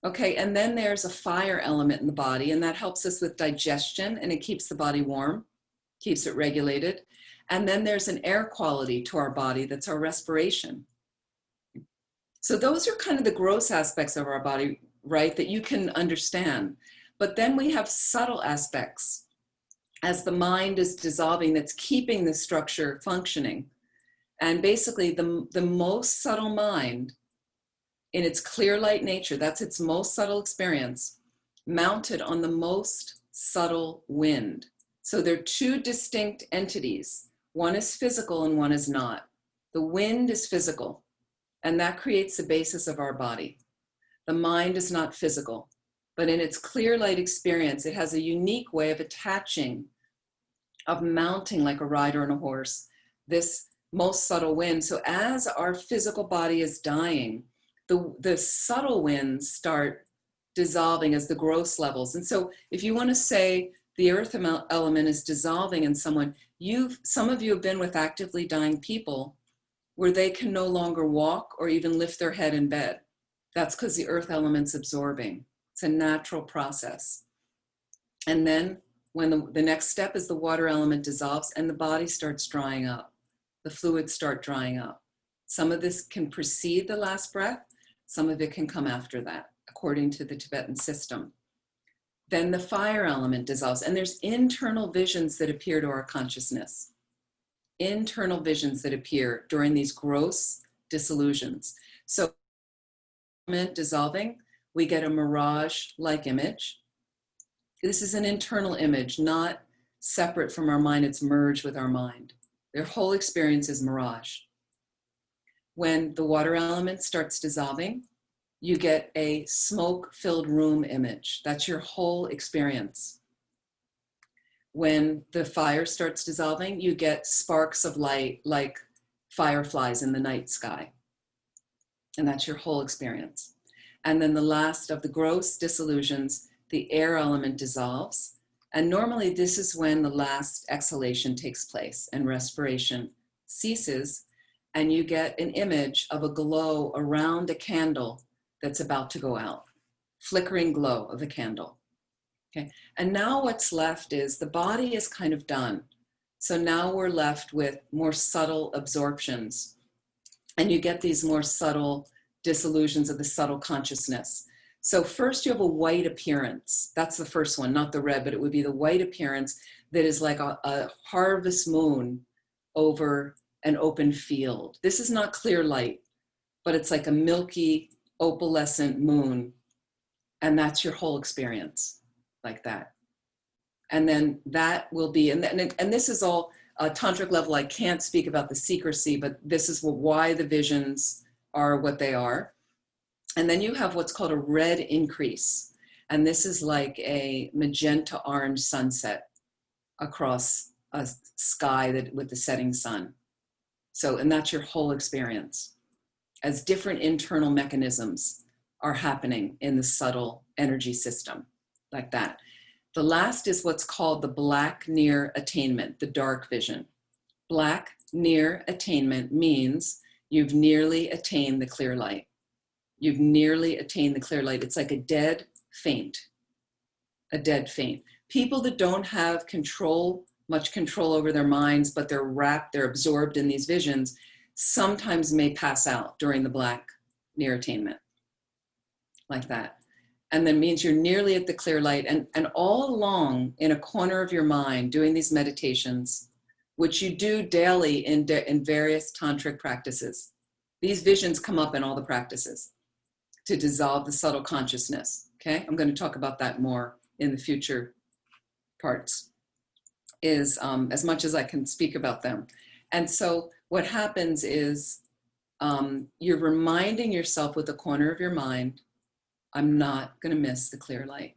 Okay, and then there's a fire element in the body, and that helps us with digestion, and it keeps the body warm, keeps it regulated. And then there's an air quality to our body, that's our respiration. So those are kind of the gross aspects of our body, right, that you can understand. But then we have subtle aspects as the mind is dissolving that's keeping the structure functioning. And basically the most subtle mind in its clear light nature, that's its most subtle experience, mounted on the most subtle wind. So they're 2 distinct entities. One is physical and one is not. The wind is physical, and that creates the basis of our body. The mind is not physical, but in its clear light experience, it has a unique way of attaching, of mounting like a rider on a horse, this most subtle wind. So as our physical body is dying, the subtle winds start dissolving as the gross levels. And so if you want to say the earth element is dissolving in someone, some of you have been with actively dying people where they can no longer walk or even lift their head in bed. That's because the earth element's absorbing. It's a natural process. And then when the next step is the water element dissolves and the body starts drying up. The fluids start drying up. Some of this can precede the last breath. Some of it can come after that, according to the Tibetan system. Then the fire element dissolves, and there's internal visions that appear to our consciousness. Internal visions that appear during these gross dissolutions. So, dissolving, we get a mirage-like image. This is an internal image, not separate from our mind, it's merged with our mind. Their whole experience is mirage. When the water element starts dissolving, you get a smoke-filled room image. That's your whole experience. When the fire starts dissolving, you get sparks of light like fireflies in the night sky. And that's your whole experience. And then the last of the gross disillusions, the air element dissolves. And normally this is when the last exhalation takes place and respiration ceases, and you get an image of a glow around a candle that's about to go out, flickering glow of a candle. Okay. And now what's left is the body is kind of done. So now we're left with more subtle absorptions, and you get these more subtle disillusions of the subtle consciousness. So first you have a white appearance. That's the first one, not the red, but it would be the white appearance that is like a harvest moon over an open field. This is not clear light, but it's like a milky opalescent moon. And that's your whole experience, like that. And then that will be, and this is all tantric level. I can't speak about the secrecy, but this is why the visions are what they are. And then you have what's called a red increase. And this is like a magenta orange sunset across a sky that with the setting sun. So, and that's your whole experience as different internal mechanisms are happening in the subtle energy system, like that. The last is what's called the black near attainment, the dark vision. Black near attainment means you've nearly attained the clear light. You've nearly attained the clear light. It's like a dead faint, a dead faint. People that don't have much control over their minds, but they're absorbed in these visions, sometimes may pass out during the black near attainment, like that. And that means you're nearly at the clear light. And all along in a corner of your mind, doing these meditations, which you do daily in various tantric practices. These visions come up in all the practices to dissolve the subtle consciousness, okay? I'm going to talk about that more in the future parts, is as much as I can speak about them. And so what happens is you're reminding yourself with the corner of your mind, I'm not going to miss the clear light.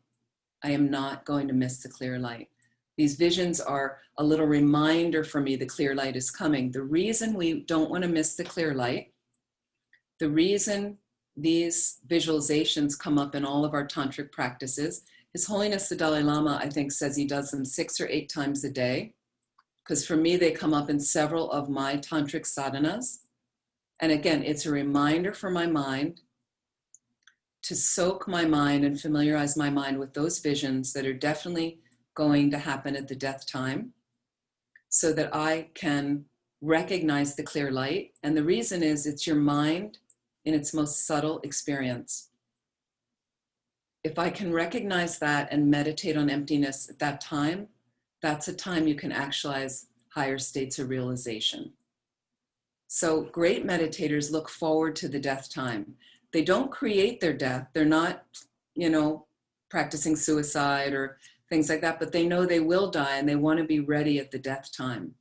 I am not going to miss the clear light. These visions are a little reminder for me the clear light is coming. The reason we don't want to miss the clear light, the reason these visualizations come up in all of our tantric practices, His Holiness the Dalai Lama, I think, says he does them 6 or 8 times a day. Because for me, they come up in several of my tantric sadhanas. And again, it's a reminder for my mind to soak my mind and familiarize my mind with those visions that are definitely going to happen at the death time, so that I can recognize the clear light. And the reason is it's your mind in its most subtle experience. If I can recognize that and meditate on emptiness at that time, that's a time you can actualize higher states of realization. So great meditators look forward to the death time. They don't create their death. They're not, practicing suicide or things like that, but they know they will die and they want to be ready at the death time.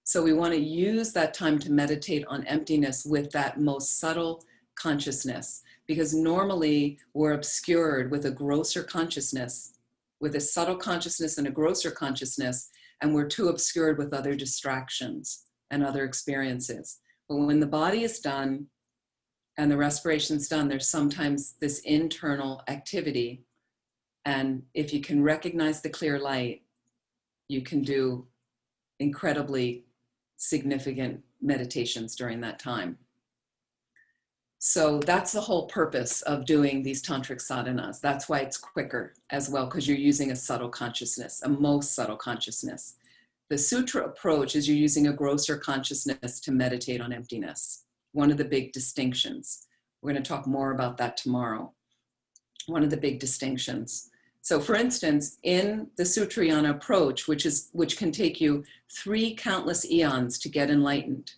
So we want to use that time to meditate on emptiness with that most subtle consciousness, because normally we're obscured with a grosser consciousness, with a subtle consciousness and a grosser consciousness, and we're too obscured with other distractions and other experiences. But when the body is done and the respiration's done, there's sometimes this internal activity. And if you can recognize the clear light, you can do incredibly significant meditations during that time. So that's the whole purpose of doing these tantric sadhanas. That's why it's quicker as well, because you're using a subtle consciousness, a most subtle consciousness. The sutra approach is you're using a grosser consciousness to meditate on emptiness. One of the big distinctions. We're going to talk more about that tomorrow. One of the big distinctions. So for instance, in the Sutrayana approach, which can take you 3 countless eons to get enlightened.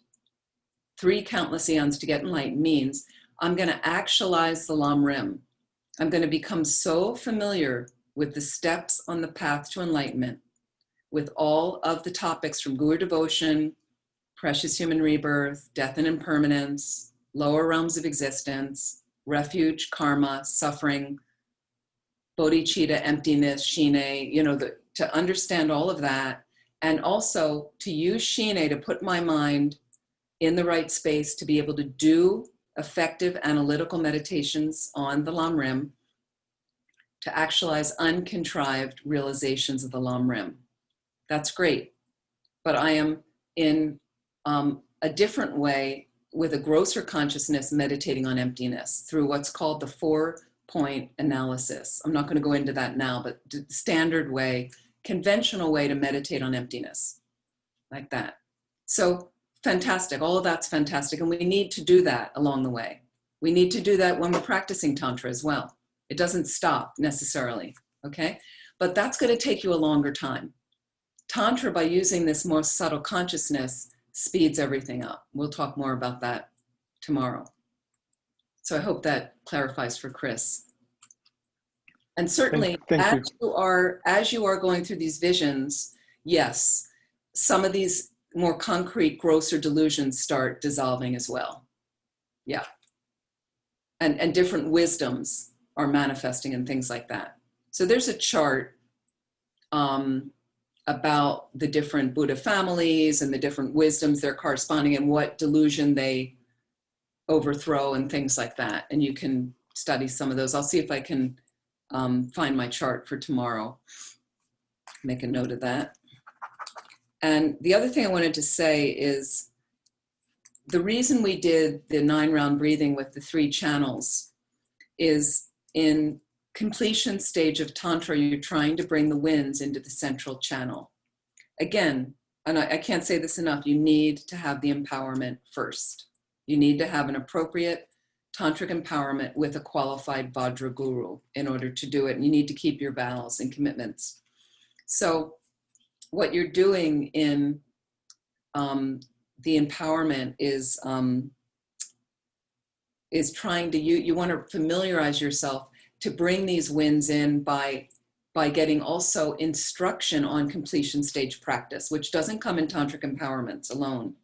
3 countless eons to get enlightened means I'm going to actualize the Lam Rim. I'm going to become so familiar with the steps on the path to enlightenment, with all of the topics from Guru devotion, precious human rebirth, death and impermanence, lower realms of existence, refuge, karma, suffering, bodhicitta, emptiness, shine, to understand all of that, and also to use shine to put my mind in the right space to be able to do effective analytical meditations on the Lam Rim, to actualize uncontrived realizations of the Lam Rim. That's great. But I am in a different way with a grosser consciousness meditating on emptiness through what's called the 4-point analysis. I'm not going to go into that now, but the standard way, conventional way to meditate on emptiness, like that. So fantastic. All of that's fantastic. And we need to do that along the way. We need to do that when we're practicing Tantra as well. It doesn't stop necessarily, okay? But that's going to take you a longer time. Tantra, by using this more subtle consciousness, speeds everything up. We'll talk more about that tomorrow. So I hope that clarifies for Chris. And certainly, Thank you. as you are going through these visions, yes, some of these more concrete, grosser delusions start dissolving as well. Yeah. And different wisdoms are manifesting and things like that. So there's a chart about the different Buddha families and the different wisdoms they're corresponding and what delusion they overthrow and things like that. And you can study some of those. I'll see if I can find my chart for tomorrow. Make a note of that. And the other thing I wanted to say is the reason we did the 9-round breathing with the 3 channels is in completion stage of Tantra, you're trying to bring the winds into the central channel. Again, and I can't say this enough, you need to have the empowerment first. You need to have an appropriate tantric empowerment with a qualified Vajra guru in order to do it. And you need to keep your vows and commitments. So what you're doing in the empowerment is trying to, you want to familiarize yourself to bring these winds in by getting also instruction on completion stage practice, which doesn't come in tantric empowerments alone.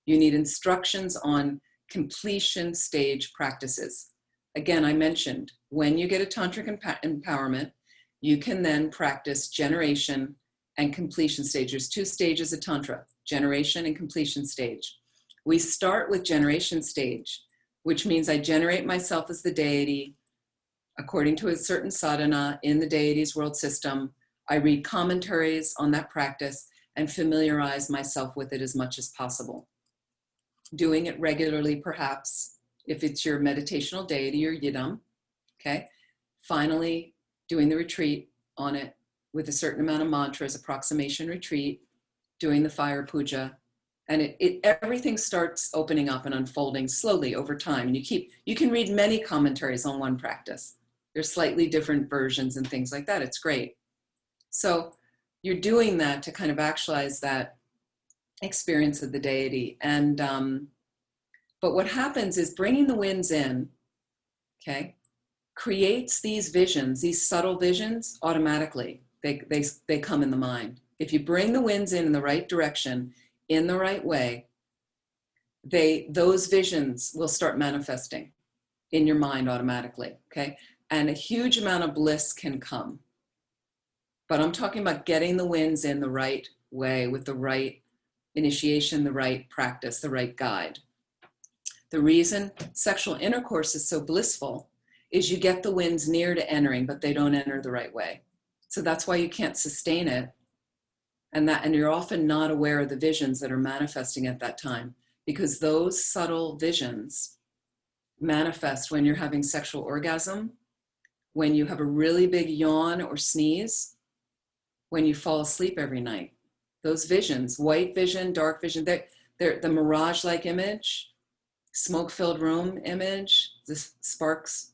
You need instructions on completion stage practices. Again, I mentioned when you get a tantric empowerment, you can then practice generation and completion stage. There's 2 stages of Tantra, generation and completion stage. We start with generation stage, which means I generate myself as the deity according to a certain sadhana in the deity's world system. I read commentaries on that practice and familiarize myself with it as much as possible. Doing it regularly, perhaps, if it's your meditational deity or yidam, okay? Finally, doing the retreat on it with a certain amount of mantras, approximation retreat, doing the fire puja, and everything starts opening up and unfolding slowly over time. And you can read many commentaries on one practice. There's slightly different versions and things like that. It's great. So you're doing that to kind of actualize that experience of the deity. And but what happens is bringing the winds in, okay, creates these visions, these subtle visions automatically. They come in the mind. If you bring the winds in the right direction, in the right way, those visions will start manifesting in your mind automatically, okay? And a huge amount of bliss can come. But I'm talking about getting the winds in the right way with the right initiation, the right practice, the right guide. The reason sexual intercourse is so blissful is you get the winds near to entering, but they don't enter the right way. So that's why you can't sustain it. And you're often not aware of the visions that are manifesting at that time, because those subtle visions manifest when you're having sexual orgasm, when you have a really big yawn or sneeze, when you fall asleep every night. Those visions, white vision, dark vision, they're the mirage-like image, smoke-filled room image, the sparks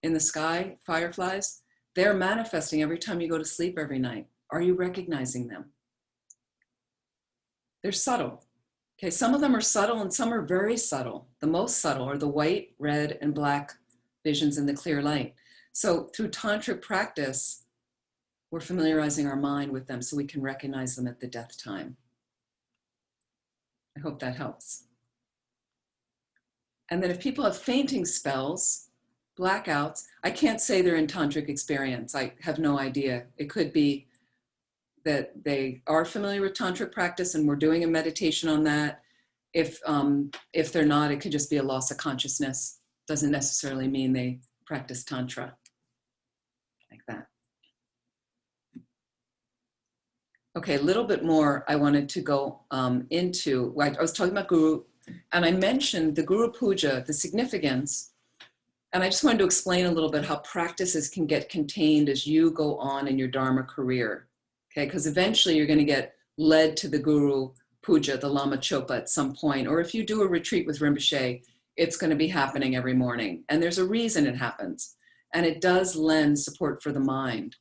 in the sky, fireflies, they're manifesting every time you go to sleep every night. Are you recognizing them? They're subtle. Okay, some of them are subtle and some are very subtle. The most subtle are the white, red, and black visions in the clear light. So through tantric practice, we're familiarizing our mind with them so we can recognize them at the death time. I hope that helps. And then if people have fainting spells, blackouts, I can't say they're in tantric experience. I have no idea. It could be that they are familiar with tantric practice and we're doing a meditation on that. If they're not, it could just be a loss of consciousness. Doesn't necessarily mean they practice tantra like that. Okay, a little bit more I wanted to go into. I was talking about Guru, and I mentioned the Guru Puja, the significance, and I just wanted to explain a little bit how practices can get contained as you go on in your Dharma career, okay? Because eventually you're going to get led to the Guru Puja, the Lama Chopa at some point, or if you do a retreat with Rinpoche, it's going to be happening every morning, and there's a reason it happens, and it does lend support for the mind.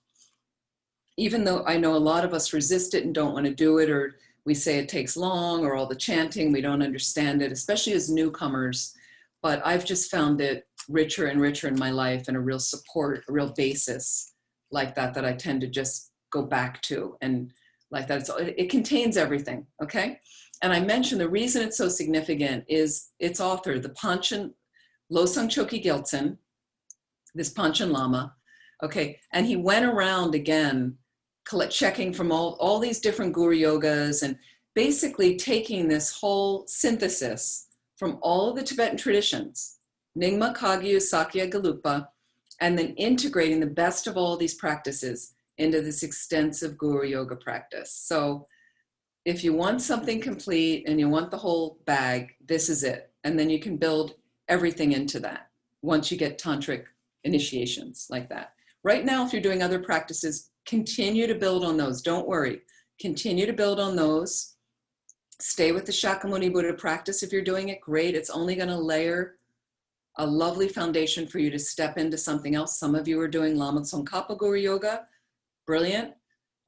Even though I know a lot of us resist it and don't want to do it, or we say it takes long, or all the chanting, we don't understand it, especially as newcomers. But I've just found it richer and richer in my life, and a real support, a real basis like that, that I tend to just go back to. And like that, it contains everything, okay? And I mentioned the reason it's so significant is its author, the Panchen, Losang Choki Gyaltsen, this Panchen Lama, okay? And he went around again, checking from all these different guru yogas and basically taking this whole synthesis from all of the Tibetan traditions, Nyingma, Kagyu, Sakya, Gelugpa, and then integrating the best of all these practices into this extensive guru yoga practice. So if you want something complete and you want the whole bag, this is it. And then you can build everything into that once you get tantric initiations like that. Right now, if you're doing other practices, continue to build on those. Don't worry. Continue to build on those. Stay with the Shakyamuni Buddha practice. If you're doing it, great. It's only going to layer a lovely foundation for you to step into something else. Some of you are doing Lama Tsongkhapa Guru Yoga. Brilliant.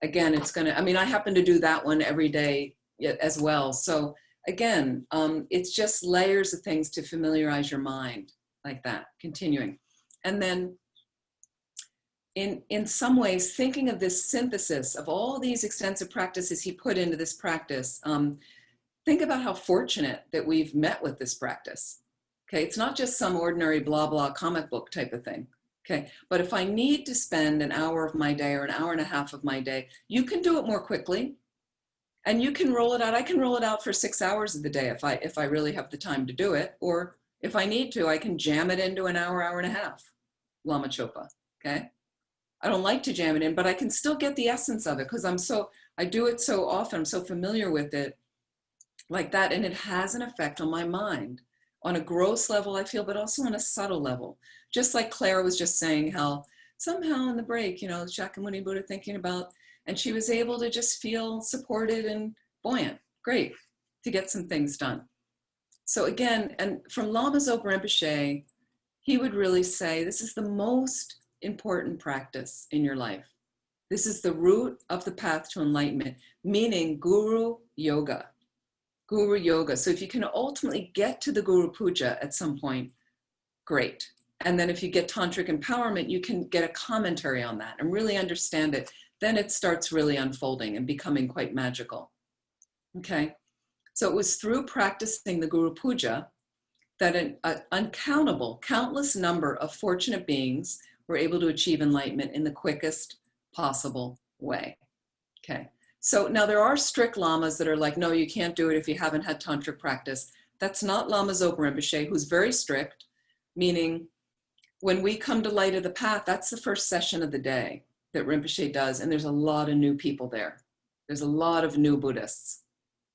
Again, it's going to, I mean, I happen to do that one every day as well. So again, it's just layers of things to familiarize your mind like that, continuing. And then in some ways, thinking of this synthesis of all these extensive practices he put into this practice, think about how fortunate that we've met with this practice. Okay, it's not just some ordinary blah, blah comic book type of thing. Okay, but if I need to spend an hour of my day or an hour and a half of my day, you can do it more quickly and you can roll it out. I can roll it out for 6 hours of the day if I really have the time to do it, or if I need to, I can jam it into an hour, hour and a half, Lama Chopa, okay? I don't like to jam it in, but I can still get the essence of it because I do it so often, I'm so familiar with it like that, and it has an effect on my mind on a gross level, I feel, but also on a subtle level. Just like Claire was just saying how somehow in the break, you know, Shakyamuni Buddha thinking about, and she was able to just feel supported and buoyant, great, to get some things done. So again, and from Lama Zopa Rinpoche, he would really say, this is the most important practice in your life. This is the root of the path to enlightenment, meaning Guru Yoga. Guru Yoga. So if you can ultimately get to the Guru Puja at some point, great. And then if you get Tantric empowerment, you can get a commentary on that and really understand it. Then it starts really unfolding and becoming quite magical. Okay. So it was through practicing the Guru Puja that an uncountable, countless number of fortunate beings were able to achieve enlightenment in the quickest possible way. Okay. So now there are strict lamas that are like, no, you can't do it if you haven't had tantric practice. That's not Lama Zopa Rinpoche, who's very strict, meaning when we come to Light of the Path, that's the first session of the day that Rinpoche does. And there's a lot of new people there. There's a lot of new Buddhists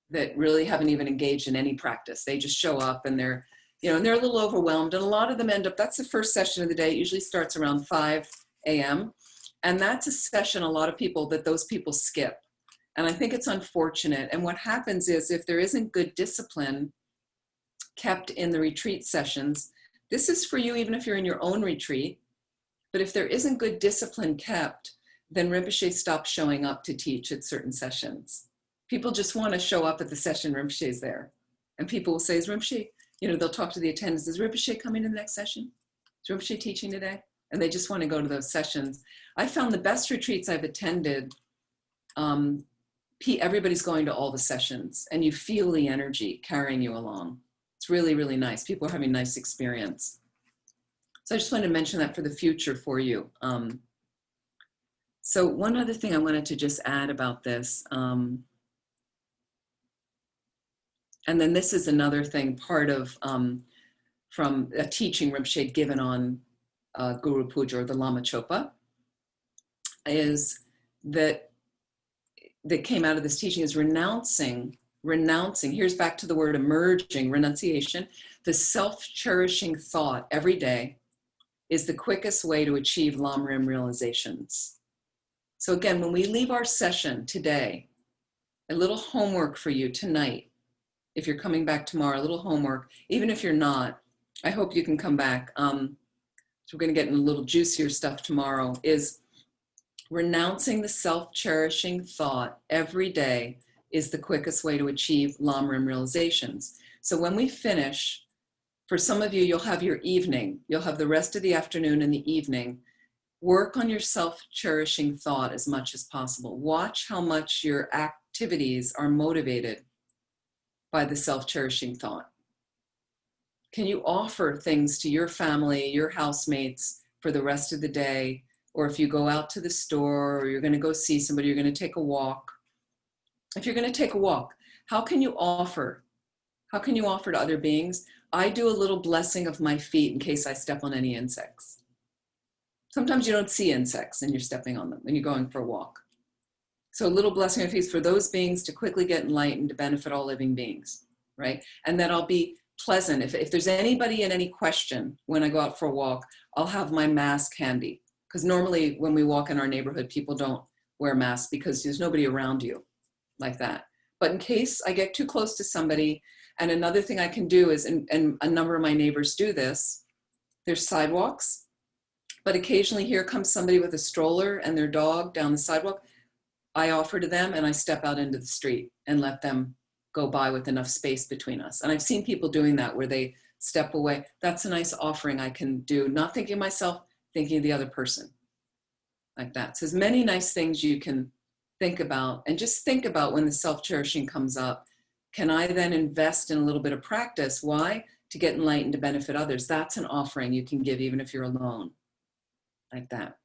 that really haven't even engaged in any practice. They just show up and they're, you know, and they're a little overwhelmed. And a lot of them end up, that's the first session of the day. It usually starts around 5 a.m. And that's a session a lot of people, that those people skip. And I think it's unfortunate. And what happens is if there isn't good discipline kept in the retreat sessions, this is for you even if you're in your own retreat, but if there isn't good discipline kept, then Rinpoche stops showing up to teach at certain sessions. People just want to show up at the session, Rinpoche's there. And people will say, is Rinpoche, you know, they'll talk to the attendants, is Rinpoche coming to the next session? Is Rinpoche teaching today? and they just want to go to those sessions. I found the best retreats I've attended, everybody's going to all the sessions and you feel the energy carrying you along. It's really, really nice. People are having a nice experience. So I just wanted to mention that for the future for you. So one other thing I wanted to just add about this, and then this is another thing, part of, from a teaching Rinpoche had given on Guru Puja or the Lama Chopa, is that came out of this teaching is renouncing, here's back to the word emerging, renunciation, the self-cherishing thought every day is the quickest way to achieve Lam Rim realizations. So again, when we leave our session today, a little homework for you tonight, if you're coming back tomorrow, a little homework, even if you're not, I hope you can come back. So we're gonna get into a little juicier stuff tomorrow, is renouncing the self-cherishing thought every day is the quickest way to achieve Lam Rim realizations. So when we finish, for some of you, you'll have your evening, you'll have the rest of the afternoon and the evening. Work on your self-cherishing thought as much as possible. Watch how much your activities are motivated by the self-cherishing thought. Can you offer things to your family, your housemates for the rest of the day? Or if you go out to the store, or you're going to go see somebody, you're going to take a walk. If you're going to take a walk, how can you offer? How can you offer to other beings? I do a little blessing of my feet in case I step on any insects. Sometimes you don't see insects and you're stepping on them when you're going for a walk. So a little blessing of feet for those beings to quickly get enlightened, to benefit all living beings, right? And that I'll be pleasant. If there's anybody in any question when I go out for a walk, I'll have my mask handy. Because normally when we walk in our neighborhood, people don't wear masks because there's nobody around you like that. But in case I get too close to somebody, and another thing I can do is, and a number of my neighbors do this, there's sidewalks, but occasionally here comes somebody with a stroller and their dog down the sidewalk. I offer to them and I step out into the street and let them go by with enough space between us. And I've seen people doing that where they step away. That's a nice offering I can do, not thinking of myself, thinking of the other person, like that. So there's many nice things you can think about, and just think about when the self-cherishing comes up. Can I then invest in a little bit of practice? Why? To get enlightened, to benefit others. That's an offering you can give even if you're alone, like that.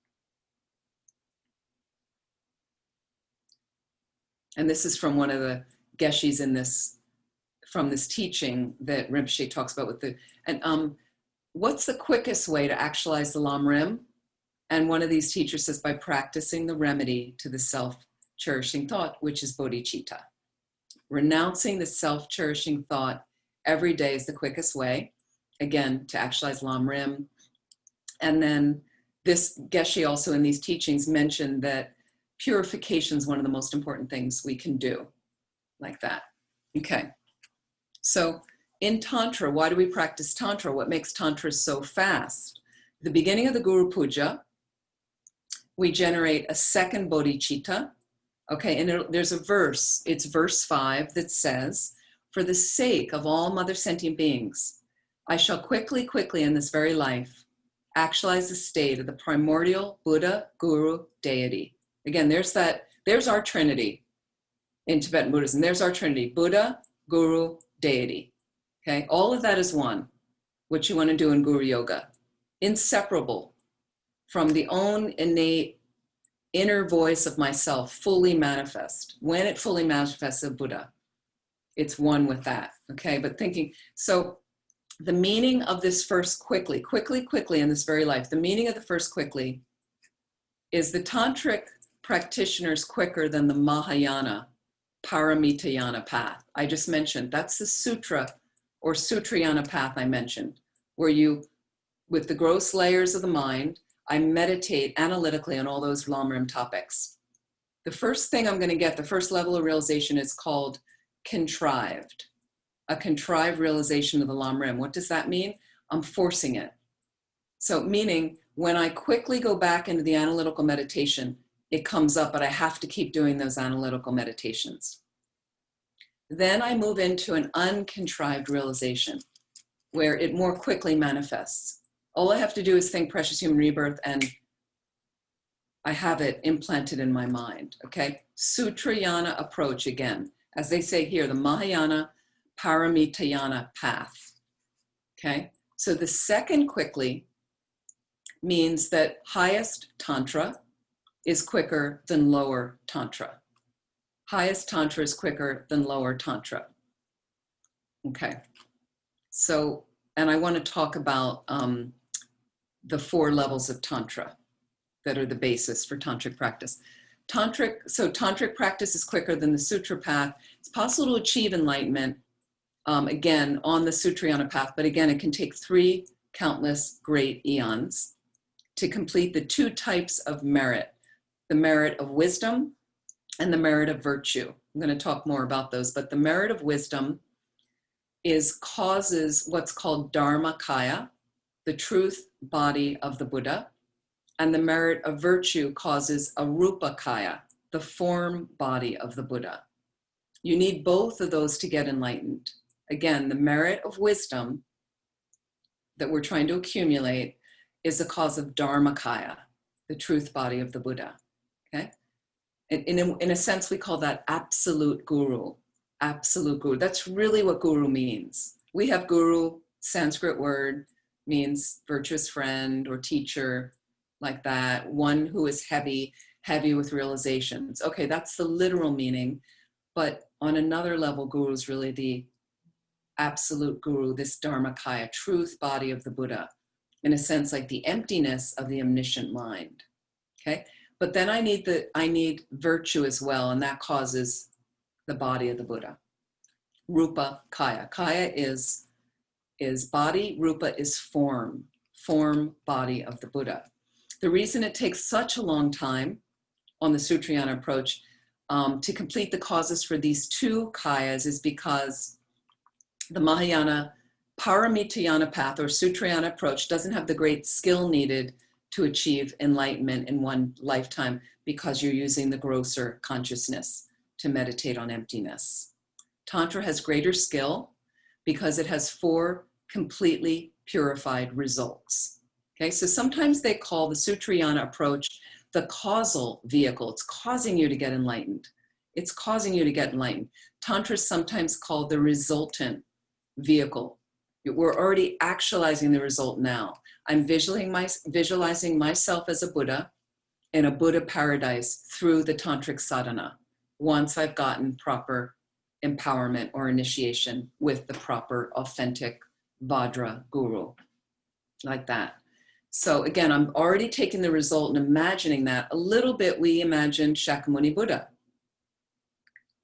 And this is from one of the Geshes in this, from this teaching that Rinpoche talks about with the, and what's the quickest way to actualize the Lam Rim? And one of these teachers says, by practicing the remedy to the self-cherishing thought, which is bodhicitta. Renouncing the self-cherishing thought every day is the quickest way, again, to actualize Lam Rim. And then this Geshe also in these teachings mentioned that purification is one of the most important things we can do, like that. Okay, so in Tantra, why do we practice Tantra? What makes Tantra so fast? The beginning of the Guru Puja, we generate a second bodhicitta. Okay, and there's a verse, it's verse 5 that says, for the sake of all mother sentient beings, I shall quickly in this very life, actualize the state of the primordial Buddha, Guru, deity. Again, there's our Trinity in Tibetan Buddhism. There's our Trinity, Buddha, Guru, deity. Okay, all of that is one, what you want to do in Guru Yoga. Inseparable from the own innate inner voice of myself, fully manifest. When it fully manifests a Buddha, it's one with that, okay? But thinking, so the meaning of this first quickly in this very life, the meaning of the first quickly is the tantric practitioners quicker than the Mahayana, Paramitayana path. I just mentioned, that's the sutra or Sutrayana path I mentioned, where you, with the gross layers of the mind, I meditate analytically on all those Lam Rim topics. The first thing I'm going to get, the first level of realization is called contrived, a contrived realization of the Lam Rim. What does that mean? I'm forcing it. So meaning when I quickly go back into the analytical meditation, it comes up, but I have to keep doing those analytical meditations. Then I move into an uncontrived realization where it more quickly manifests. All I have to do is think precious human rebirth, and I have it implanted in my mind, okay? Sutrayana approach, again, as they say here, the Mahayana Paramitayana path, okay? So the second quickly means that highest Tantra is quicker than lower Tantra. Highest Tantra is quicker than lower Tantra. Okay, so, and I want to talk about the 4 levels of Tantra that are the basis for tantric practice. Tantric practice is quicker than the sutra path. It's possible to achieve enlightenment, again, on the Sutrayana path, but again, it can take 3 countless great eons to complete the 2 types of merit, the merit of wisdom and the merit of virtue. I'm going to talk more about those, but the merit of wisdom causes what's called Dharmakaya, the truth body of the Buddha, and the merit of virtue causes Arupakaya, the form body of the Buddha. You need both of those to get enlightened. Again, the merit of wisdom that we're trying to accumulate is a cause of Dharmakaya, the truth body of the Buddha, okay? In a sense, we call that absolute guru, absolute guru. That's really what guru means. We have guru, Sanskrit word, means virtuous friend or teacher, like that, one who is heavy with realizations. Okay, that's the literal meaning, but on another level, guru is really the absolute guru, this Dharmakaya, truth body of the Buddha, in a sense like the emptiness of the omniscient mind, okay? But then I need virtue as well, and that causes the body of the Buddha. Rupa Kaya. Kaya is body, Rupa is form body of the Buddha. The reason it takes such a long time on the Sutrayana approach to complete the causes for these 2 Kayas is because the Mahayana Paramitayana path or Sutrayana approach doesn't have the great skill needed to achieve enlightenment in one lifetime because you're using the grosser consciousness to meditate on emptiness. Tantra has greater skill because it has 4 completely purified results. Okay, so sometimes they call the Sutrayana approach the causal vehicle. It's causing you to get enlightened. It's causing you to get enlightened. Tantra is sometimes called the resultant vehicle. We're already actualizing the result now. I'm visualizing myself as a Buddha in a Buddha paradise through the tantric sadhana once I've gotten proper empowerment or initiation with the proper authentic Vajra guru, like that. So again, I'm already taking the result and imagining that. A little bit we imagined Shakyamuni Buddha.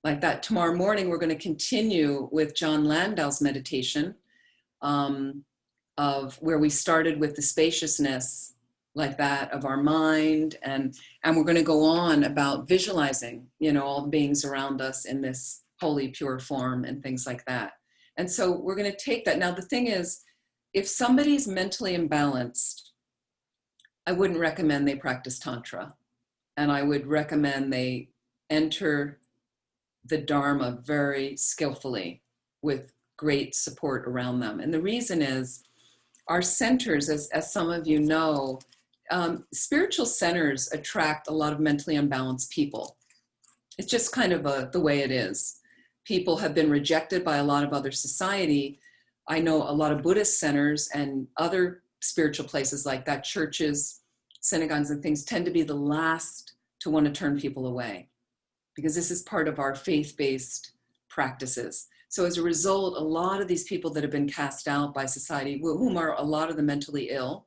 Like that. Tomorrow morning, we're going to continue with John Landau's meditation of where we started with the spaciousness like that of our mind. And we're going to go on about visualizing, all the beings around us in this holy, pure form and things like that. And so we're going to take that. Now, the thing is, if somebody's mentally imbalanced, I wouldn't recommend they practice Tantra. And I would recommend they enter the Dharma very skillfully with great support around them. And the reason is our centers, as some of you know, spiritual centers attract a lot of mentally unbalanced people. It's just kind of the way it is. People have been rejected by a lot of other society. I know a lot of Buddhist centers and other spiritual places like that, churches, synagogues and things tend to be the last to want to turn people away because this is part of our faith-based practices. So as a result, a lot of these people that have been cast out by society, whom are a lot of the mentally ill.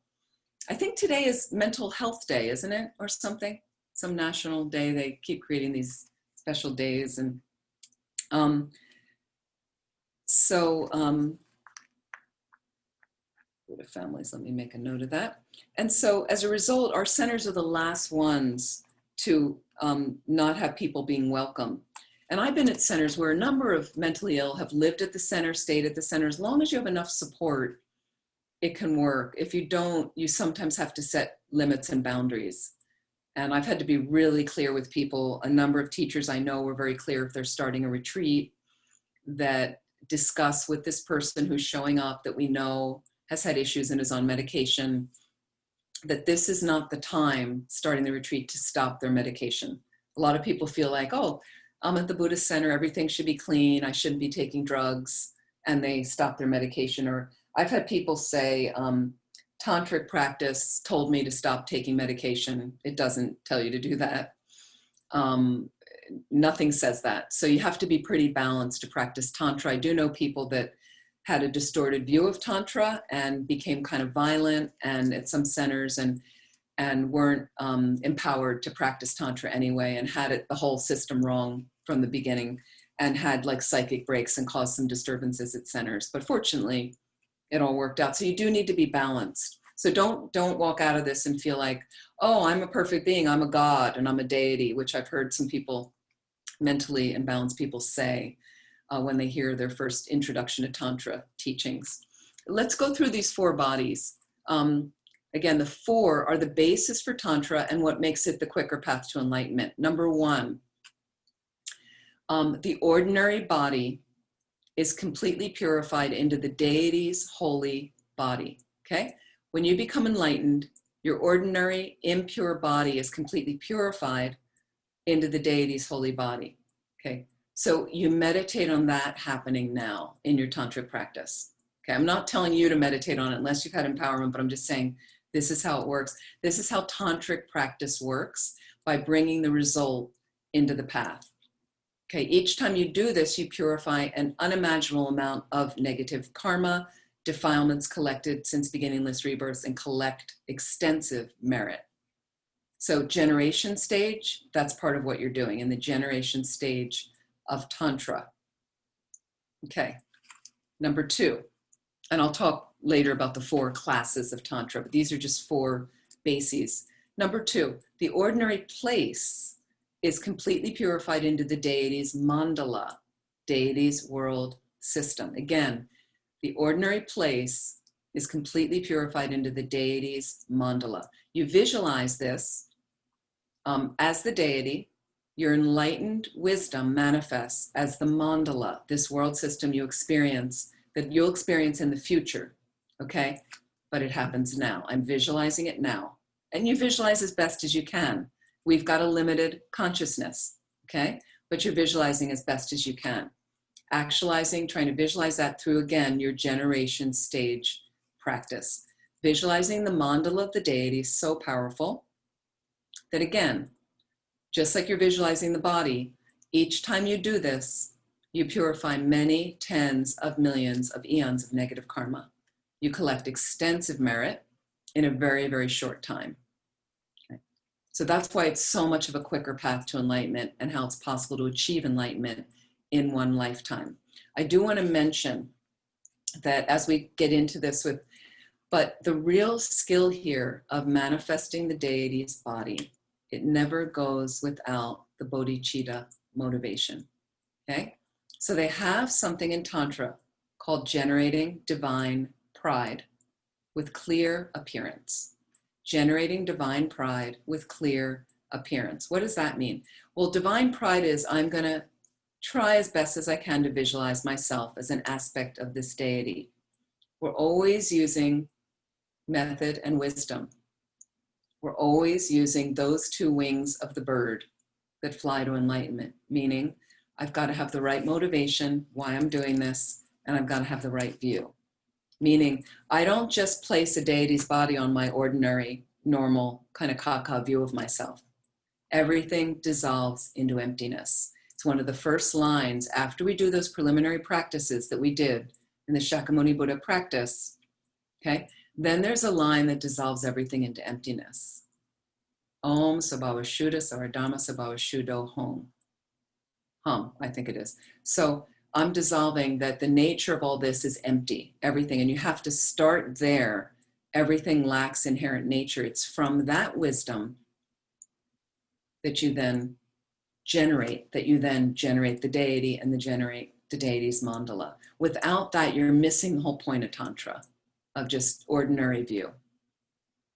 I think today is Mental Health Day, isn't it? Or something, some national day. They keep creating these special days. And Buddha families, let me make a note of that. And so as a result, our centers are the last ones to not have people being welcome. And I've been at centers where a number of mentally ill have lived at the center, stayed at the center. As long as you have enough support, it can work. If you don't, you sometimes have to set limits and boundaries. And I've had to be really clear with people. A number of teachers I know were very clear if they're starting a retreat that discuss with this person who's showing up that we know has had issues and is on medication, that this is not the time starting the retreat to stop their medication. A lot of people feel like, oh, I'm at the Buddhist center, everything should be clean, I shouldn't be taking drugs, and they stop their medication. Or I've had people say, tantric practice told me to stop taking medication. It doesn't tell you to do that. Nothing says that. So you have to be pretty balanced to practice Tantra. I do know people that had a distorted view of Tantra and became kind of violent and at some centers and weren't empowered to practice Tantra anyway, and had the whole system wrong from the beginning and had like psychic breaks and caused some disturbances at centers. But fortunately, it all worked out. So you do need to be balanced. So don't walk out of this and feel like, oh, I'm a perfect being, I'm a god and I'm a deity, which I've heard some people, mentally imbalanced people, say when they hear their first introduction to Tantra teachings. Let's go through these 4 bodies. Again, the 4 are the basis for Tantra and what makes it the quicker path to enlightenment. Number 1, the ordinary body is completely purified into the deity's holy body, okay? When you become enlightened, your ordinary impure body is completely purified into the deity's holy body, okay? So you meditate on that happening now in your tantric practice. Okay, I'm not telling you to meditate on it unless you've had empowerment, but I'm just saying this is how it works. This is how tantric practice works, by bringing the result into the path. Okay, each time you do this, you purify an unimaginable amount of negative karma, defilements collected since beginningless rebirths, and collect extensive merit. So generation stage, that's part of what you're doing in the generation stage of Tantra. Okay, number 2, and I'll talk later about the 4 classes of Tantra, but these are just 4 bases. Number 2, the ordinary place is completely purified into the deity's mandala, deity's world system. Again, the ordinary place is completely purified into the deity's mandala. You visualize this as the deity. Your enlightened wisdom manifests as the mandala, this world system you experience, that you'll experience in the future, okay? But it happens now. I'm visualizing it now. And you visualize as best as you can. We've got a limited consciousness, okay? But you're visualizing as best as you can. Actualizing, trying to visualize that through, again, your generation stage practice. Visualizing the mandala of the deity is so powerful that, again, just like you're visualizing the body, each time you do this, you purify many tens of millions of eons of negative karma. You collect extensive merit in a very, very short time. Okay. So that's why it's so much of a quicker path to enlightenment, and how it's possible to achieve enlightenment in one lifetime. I do want to mention that as we get into this but the real skill here of manifesting the deity's body, it never goes without the bodhicitta motivation, okay? So they have something in Tantra called generating divine pride with clear appearance. Generating divine pride with clear appearance. What does that mean? Well, divine pride is, I'm going to try as best as I can to visualize myself as an aspect of this deity. We're always using method and wisdom. We're always using those 2 wings of the bird that fly to enlightenment, meaning I've got to have the right motivation, why I'm doing this, and I've got to have the right view. Meaning I don't just place a deity's body on my ordinary, normal, kind of caca view of myself. Everything dissolves into emptiness. It's one of the first lines after we do those preliminary practices that we did in the Shakyamuni Buddha practice, okay? Then there's a line that dissolves everything into emptiness. Om Sabhava Shuddha Saradharma Sabhava Shuddho Hum. Hum, I think it is. So I'm dissolving that the nature of all this is empty, everything. And you have to start there. Everything lacks inherent nature. It's from that wisdom that you then generate the deity and generate the deity's mandala. Without that, you're missing the whole point of Tantra, of just ordinary view,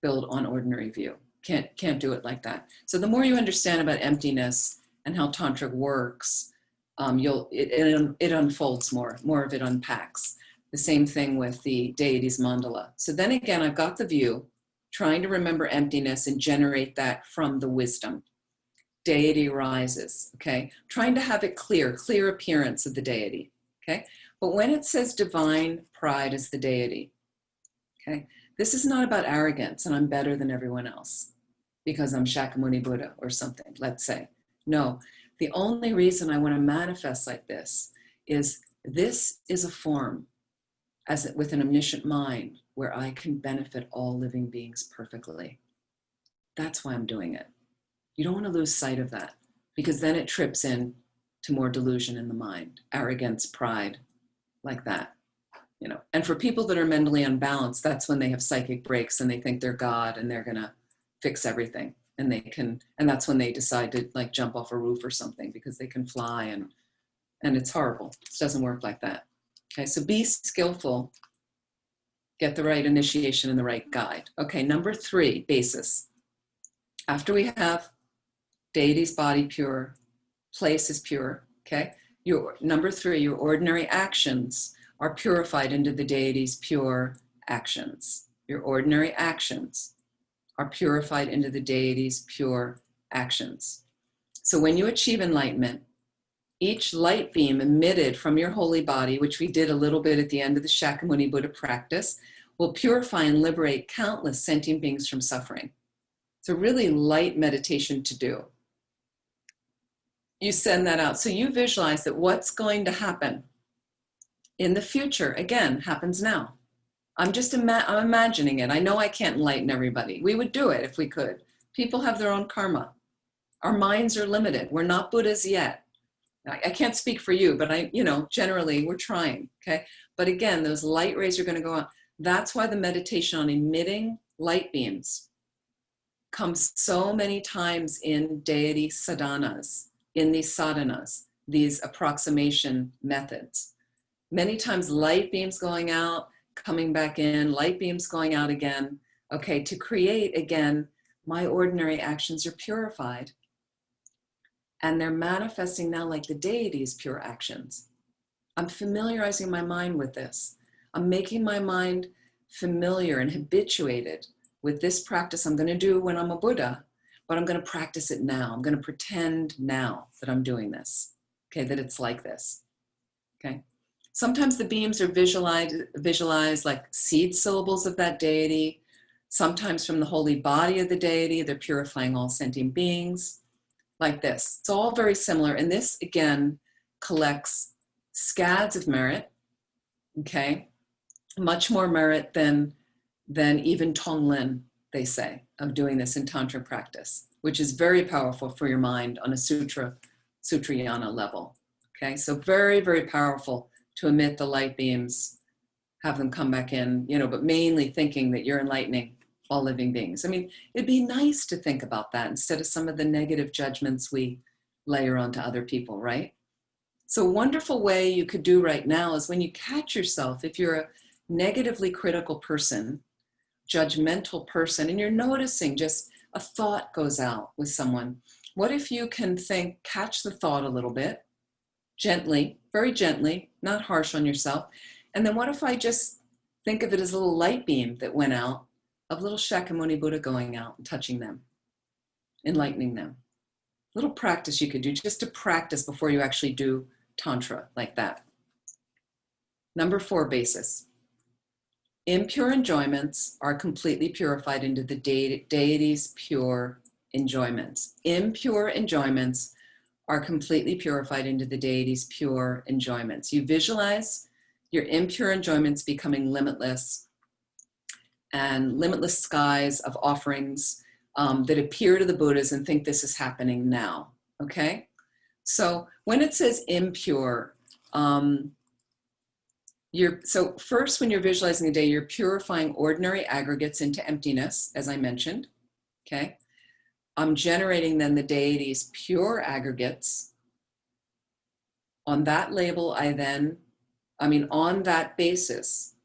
build on ordinary view. Can't do it like that. So the more you understand about emptiness and how Tantra works, it unfolds more of it unpacks. The same thing with the deity's mandala. So then again, I've got the view, trying to remember emptiness and generate that from the wisdom. Deity rises, okay? Trying to have it clear appearance of the deity, okay? But when it says divine pride is the deity, okay? This is not about arrogance and I'm better than everyone else because I'm Shakyamuni Buddha or something, let's say. No, the only reason I want to manifest like this is a form with an omniscient mind where I can benefit all living beings perfectly. That's why I'm doing it. You don't want to lose sight of that because then it trips in to more delusion in the mind, arrogance, pride, like that. You know, and for people that are mentally unbalanced, that's when they have psychic breaks and they think they're God and they're gonna fix everything. And that's when they decide to like jump off a roof or something because they can fly and it's horrible. It doesn't work like that. Okay, so be skillful, get the right initiation and the right guide. Okay, number 3, basis. After we have deity's body pure, place is pure, okay? Number 3, your ordinary actions are purified into the deity's pure actions. Your ordinary actions are purified into the deity's pure actions. So when you achieve enlightenment, each light beam emitted from your holy body, which we did a little bit at the end of the Shakyamuni Buddha practice, will purify and liberate countless sentient beings from suffering. It's a really light meditation to do. You send that out. So you visualize that what's going to happen in the future, again, happens now. I'm imagining it. I know I can't enlighten everybody. We would do it if we could. People have their own karma. Our minds are limited. We're not Buddhas yet. I can't speak for you, but generally we're trying, okay? But again, those light rays are going to go out. That's why the meditation on emitting light beams comes so many times in deity sadhanas, in these sadhanas, these approximation methods. Many times light beams going out, coming back in, light beams going out again, okay, to create again, my ordinary actions are purified. And they're manifesting now like the deity's pure actions. I'm familiarizing my mind with this. I'm making my mind familiar and habituated with this practice I'm going to do when I'm a Buddha, but I'm going to practice it now. I'm going to pretend now that I'm doing this, okay, that it's like this, okay? Sometimes the beams are visualized like seed syllables of that deity. Sometimes from the holy body of the deity, they're purifying all sentient beings. Like this. It's all very similar. And this, again, collects scads of merit, okay? Much more merit than even Tonglen, they say, of doing this in Tantra practice, which is very powerful for your mind on a Sutrayana level, okay? So very, very powerful to emit the light beams, have them come back in, but mainly thinking that you're enlightening all living beings. I mean, it'd be nice to think about that instead of some of the negative judgments we layer onto other people, right? So a wonderful way you could do right now is when you catch yourself, if you're a negatively critical person, judgmental person, and you're noticing just a thought goes out with someone, what if you can catch the thought a little bit, gently, very gently, not harsh on yourself, and then what if I just think of it as a little light beam that went out, of little Shakyamuni Buddha going out and touching them, enlightening them. Little practice you could do just to practice before you actually do Tantra like that. Number 4 basis. Impure enjoyments are completely purified into the deity's pure enjoyments. Impure enjoyments are completely purified into the deity's pure enjoyments. You visualize your impure enjoyments becoming limitless, and limitless skies of offerings that appear to the Buddhas and think this is happening now, okay? So when it says impure, so first when you're visualizing the day, you're purifying ordinary aggregates into emptiness, as I mentioned, okay? I'm generating then the deity's pure aggregates. On that label, on that basis,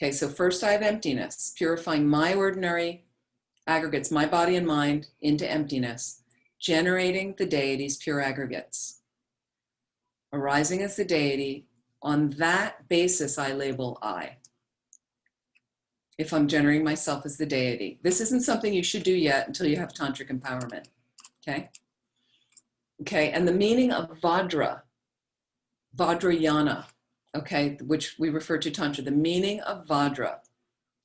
okay, so first I have emptiness, purifying my ordinary aggregates, my body and mind, into emptiness, generating the deity's pure aggregates. Arising as the deity, On that basis, I label I. If I'm generating myself as the deity. This isn't something you should do yet until you have tantric empowerment, okay? Okay, and the meaning of Vajra, Vajrayana, okay, which we refer to Tantra, the meaning of Vajra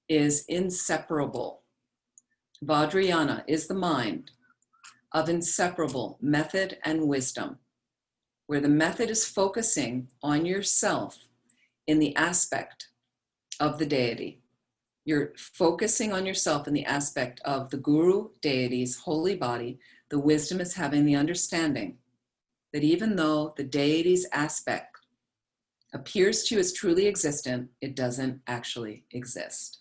is inseparable. Vajrayana is the mind of inseparable method and wisdom, where the method is focusing on yourself in the aspect of the deity. You're focusing on yourself in the aspect of the guru deity's holy body. The wisdom is having the understanding that even though the deity's aspect appears to you as truly existent, it doesn't actually exist.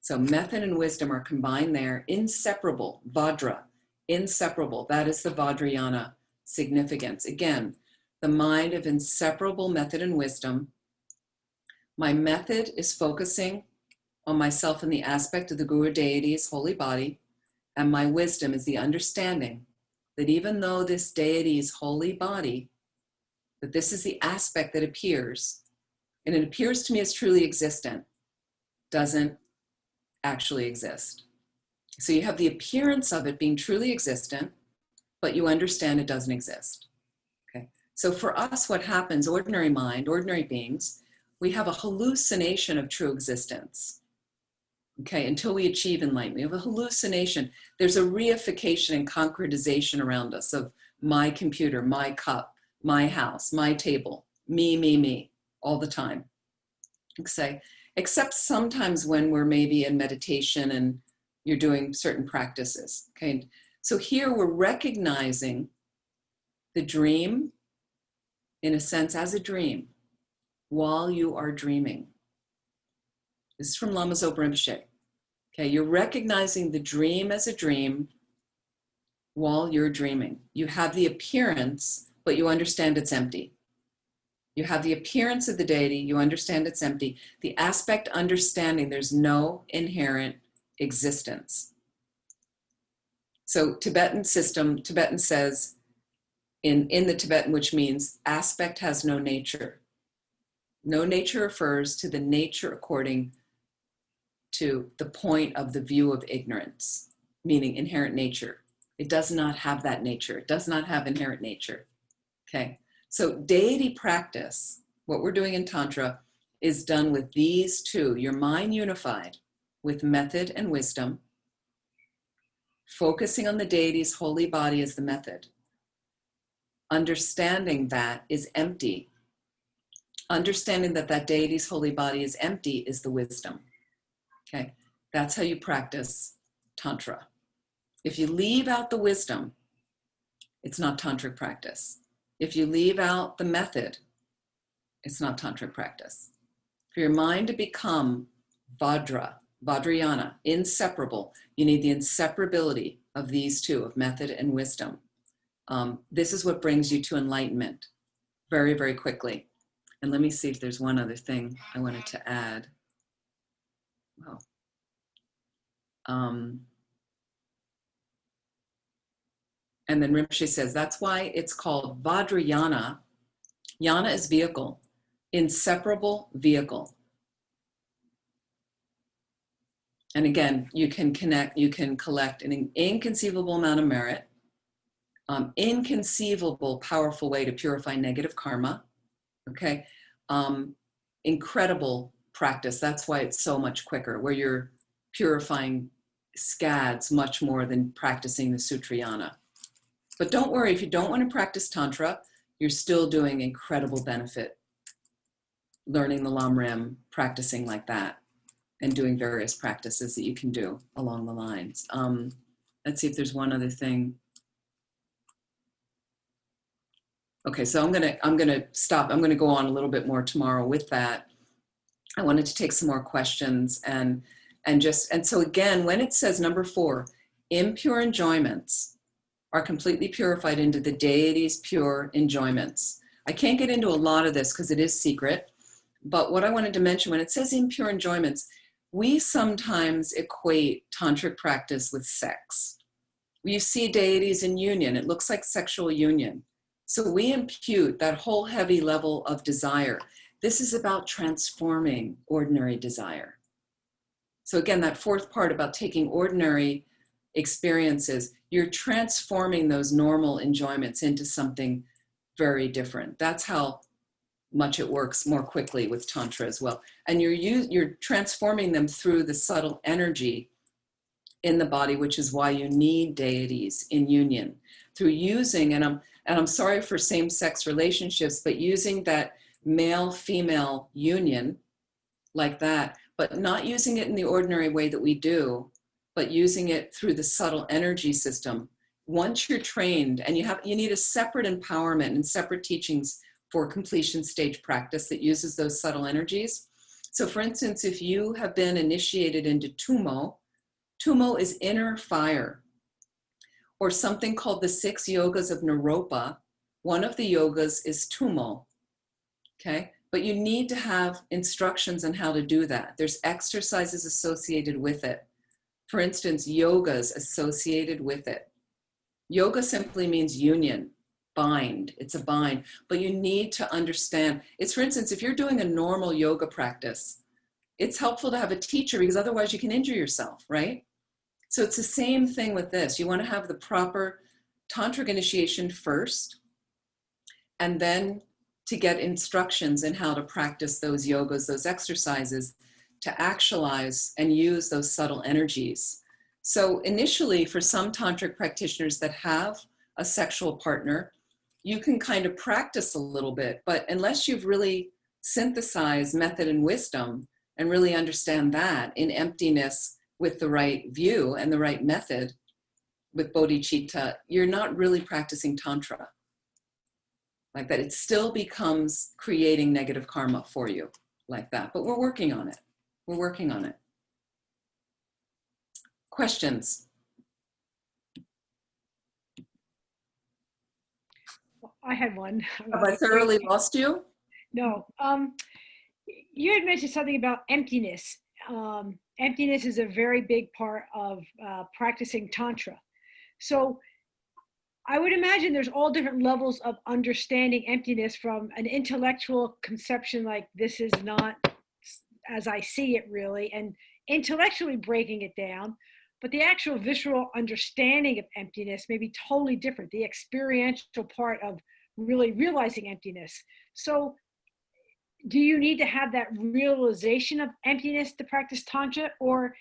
So method and wisdom are combined there, inseparable, Vajra, inseparable. That is the Vajrayana significance. Again, the mind of inseparable method and wisdom. My method is focusing on myself in the aspect of the Guru deity's holy body, and my wisdom is the understanding that even though this deity's holy body, that this is the aspect that appears, and it appears to me as truly existent, doesn't actually exist. So you have the appearance of it being truly existent, but you understand it doesn't exist. Okay. So for us, what happens, ordinary mind, ordinary beings, we have a hallucination of true existence. Okay, until we achieve enlightenment, we have a hallucination. There's a reification and concretization around us of my computer, my cup, my house, my table, me, all the time. Okay. Except sometimes when we're maybe in meditation and you're doing certain practices. Okay, so here we're recognizing the dream, in a sense, as a dream, while you are dreaming. This is from Lama's Rinpoche. Okay, you're recognizing the dream as a dream while you're dreaming. You have the appearance, but you understand it's empty. You have the appearance of the deity, you understand it's empty. The aspect understanding there's no inherent existence. So Tibetan system, Tibetan says in the Tibetan, which means aspect has no nature. No nature refers to the nature according to the point of the view of ignorance, meaning inherent nature. It does not have that nature. It does not have inherent nature. Okay. So deity practice, what we're doing in Tantra, is done with these two, your mind unified with method and wisdom, focusing on the deity's holy body as the method. Understanding that is empty. Understanding that that deity's holy body is empty is the wisdom. Okay, that's how you practice Tantra. If you leave out the wisdom, it's not Tantric practice. If you leave out the method, it's not Tantric practice. For your mind to become Vajrayana, inseparable, you need the inseparability of these two, of method and wisdom. This is what brings you to enlightenment very, very quickly. And let me see if there's one other thing I wanted to add. Wow. And then Rinpoche says, that's why it's called Vajrayana. Yana is vehicle, inseparable vehicle. And again, you can collect an inconceivable amount of merit, inconceivable, powerful way to purify negative karma, okay? Incredible practice. That's why it's so much quicker, where you're purifying scads much more than practicing the Sutrayana. But don't worry, if you don't want to practice Tantra, you're still doing incredible benefit, learning the Lam Rim, practicing like that, and doing various practices that you can do along the lines. Let's see if there's one other thing. Okay, so I'm gonna stop. I'm gonna go on a little bit more tomorrow with that. I wanted to take some more questions and so again, when it says number 4, impure enjoyments are completely purified into the deity's pure enjoyments. I can't get into a lot of this because it is secret, but what I wanted to mention, when it says impure enjoyments, we sometimes equate tantric practice with sex. You see deities in union, it looks like sexual union. So we impute that whole heavy level of desire This is about transforming ordinary desire. So again, that fourth part about taking ordinary experiences, you're transforming those normal enjoyments into something very different. That's how much it works more quickly with Tantra as well. And you're transforming them through the subtle energy in the body, which is why you need deities in union. Through using, and I'm sorry for same-sex relationships, but using that male-female union like that, but not using it in the ordinary way that we do, but using it through the subtle energy system. Once you're trained, and you need a separate empowerment and separate teachings for completion stage practice that uses those subtle energies. So for instance, if you have been initiated into Tumo, Tumo is inner fire, or something called the 6 yogas of Naropa. One of the yogas is Tumo, okay? But you need to have instructions on how to do that. There's exercises associated with it. For instance, yogas associated with it. Yoga simply means union, bind, it's a bind, but you need to understand. It's, for instance, if you're doing a normal yoga practice, it's helpful to have a teacher because otherwise you can injure yourself, right? So it's the same thing with this. You want to have the proper tantric initiation first, and then to get instructions in how to practice those yogas, those exercises, to actualize and use those subtle energies. So initially, for some tantric practitioners that have a sexual partner, you can kind of practice a little bit, but unless you've really synthesized method and wisdom and really understand that in emptiness with the right view and the right method with bodhicitta, you're not really practicing Tantra like that. It still becomes creating negative karma for you like that, but we're working on it. We're working on it. Questions? I had one. Have I thoroughly lost you? No. You had mentioned something about emptiness. Emptiness is a very big part of practicing Tantra. So I would imagine there's all different levels of understanding emptiness, from an intellectual conception like this is not as I see it really, and intellectually breaking it down, but the actual visceral understanding of emptiness may be totally different, the experiential part of really realizing emptiness. So do you need to have that realization of emptiness to practice Tantra, or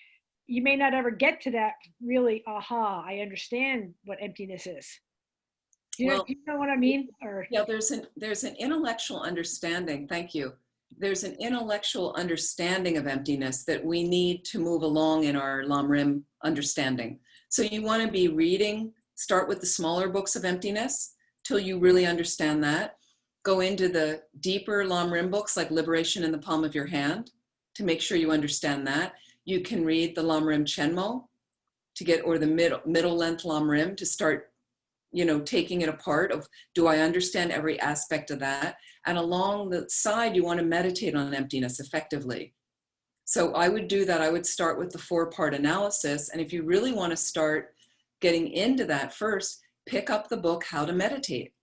you may not ever get to that really, aha, I understand what emptiness is? Do you know what I mean? Or yeah, there's an intellectual understanding. Thank you. There's an intellectual understanding of emptiness that we need to move along in our Lam Rim understanding. So you want to be reading, start with the smaller books of emptiness till you really understand that. Go into the deeper Lam Rim books like Liberation in the Palm of Your Hand to make sure you understand that. You can read the Lam Rim Chenmo to get, or the middle length Lam Rim to start, taking it apart of, do I understand every aspect of that? And along the side, you want to meditate on emptiness effectively. So I would do that. I would start with the 4-part analysis. And if you really want to start getting into that first, pick up the book, How to Meditate.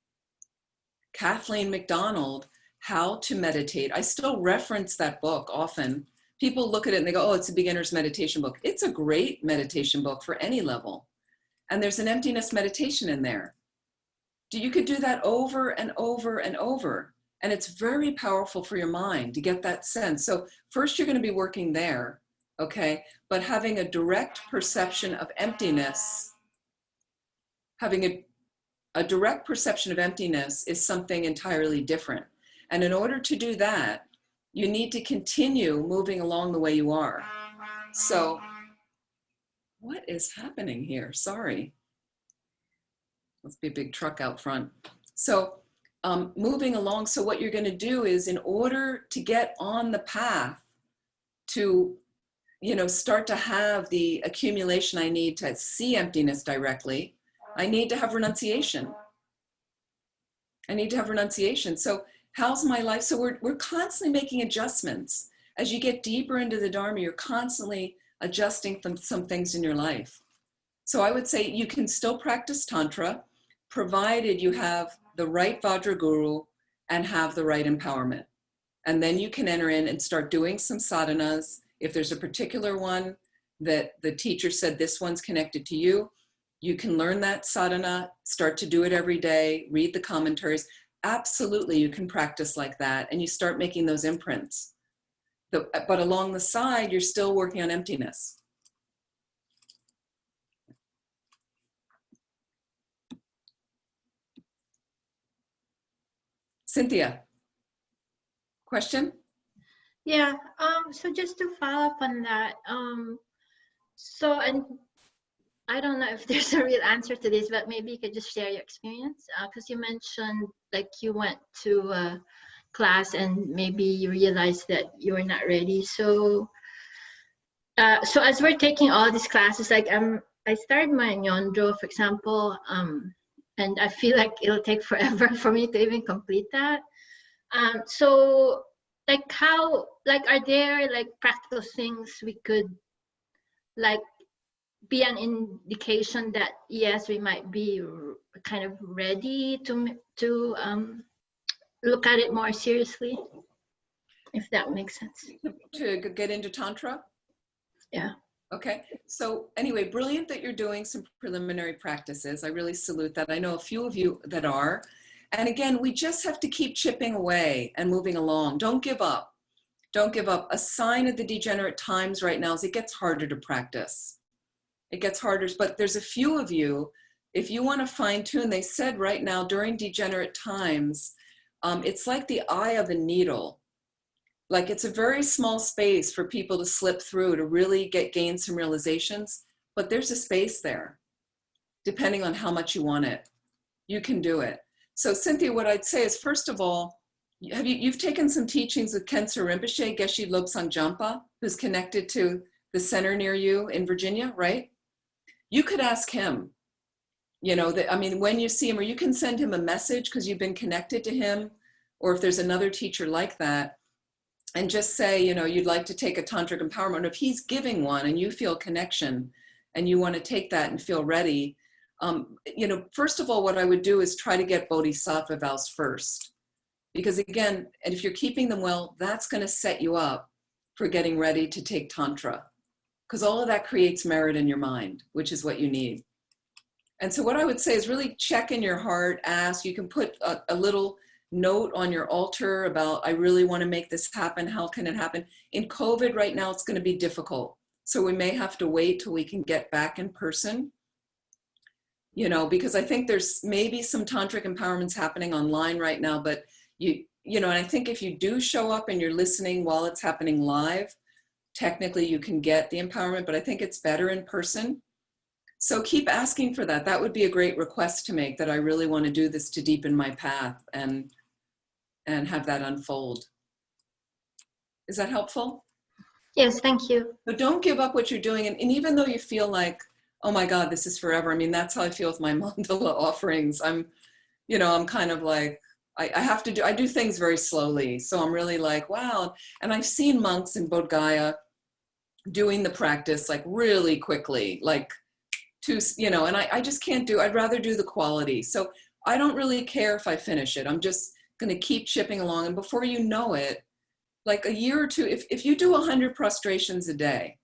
Kathleen McDonald, How to Meditate. I still reference that book often. People look at it and they go, oh, it's a beginner's meditation book. It's a great meditation book for any level. And there's an emptiness meditation in there. You could do that over and over and over. And it's very powerful for your mind to get that sense. So first you're going to be working there, okay? But having a direct perception of emptiness, having a direct perception of emptiness is something entirely different. And in order to do that, you need to continue moving along the way you are. So what is happening here? Sorry. Must be a big truck out front. So moving along, so what you're going to do is, in order to get on the path to, start to have the accumulation I need to see emptiness directly, I need to have renunciation. I need to have renunciation. So how's my life? So we're constantly making adjustments. As you get deeper into the Dharma, you're constantly adjusting some things in your life. So I would say you can still practice Tantra, provided you have the right Vajra Guru and have the right empowerment. And then you can enter in and start doing some sadhanas. If there's a particular one that the teacher said this one's connected to you, you can learn that sadhana, start to do it every day, read the commentaries. Absolutely, you can practice like that, and you start making those imprints. But along the side, you're still working on emptiness. Cynthia, question? Yeah, so just to follow up on that, and I don't know if there's a real answer to this, but maybe you could just share your experience, because you mentioned like you went to a class and maybe you realized that you were not ready. So, so as we're taking all these classes, like I started my Nyondro, for example, and I feel like it'll take forever for me to even complete that. So like are there like practical things we could like be an indication that yes, we might be kind of ready to look at it more seriously, if that makes sense? To get into Tantra? Yeah. Okay, so anyway, brilliant that you're doing some preliminary practices. I really salute that. I know a few of you that are. And again, we just have to keep chipping away and moving along. Don't give up. Don't give up. A sign of the degenerate times right now is it gets harder to practice. It gets harder, but there's a few of you, if you want to fine tune, they said right now during degenerate times, it's like the eye of a needle. Like it's a very small space for people to slip through to really gain some realizations, but there's a space there, depending on how much you want it. You can do it. So Cynthia, what I'd say is, first of all, you've taken some teachings with Khensa Rinpoche, Geshe Lobsang Jampa, who's connected to the center near you in Virginia, right? You could ask him, you know, that, I mean, when you see him, or you can send him a message because you've been connected to him, or if there's another teacher like that, and just say, you know, you'd like to take a tantric empowerment. If he's giving one and you feel connection and you want to take that and feel ready, you know, first of all, what I would do is try to get bodhisattva vows first. Because again, and if you're keeping them well, that's going to set you up for getting ready to take Tantra. Because all of that creates merit in your mind, which is what you need. And so what I would say is really check in your heart, ask, you can put a little note on your altar about, I really want to make this happen. How can it happen? In COVID right now, it's going to be difficult. So we may have to wait till we can get back in person, you know, because I think there's maybe some tantric empowerments happening online right now, but you know, and I think if you do show up and you're listening while it's happening live, technically you can get the empowerment, but I think it's better in person. So keep asking for that. That would be a great request to make, that I really want to do this to deepen my path and have that unfold. Is that helpful? Yes, thank you. But don't give up what you're doing. And even though you feel like, oh my God, this is forever. I mean, that's how I feel with my mandala offerings. I'm kind of like, I do things very slowly. So I'm really like, wow. And I've seen monks in Bodh Gaya doing the practice like really quickly, like and I just can't I'd rather do the quality. So I don't really care if I finish it. I'm just going to keep chipping along. And before you know it, like a year or two, if you do 100 prostrations a day,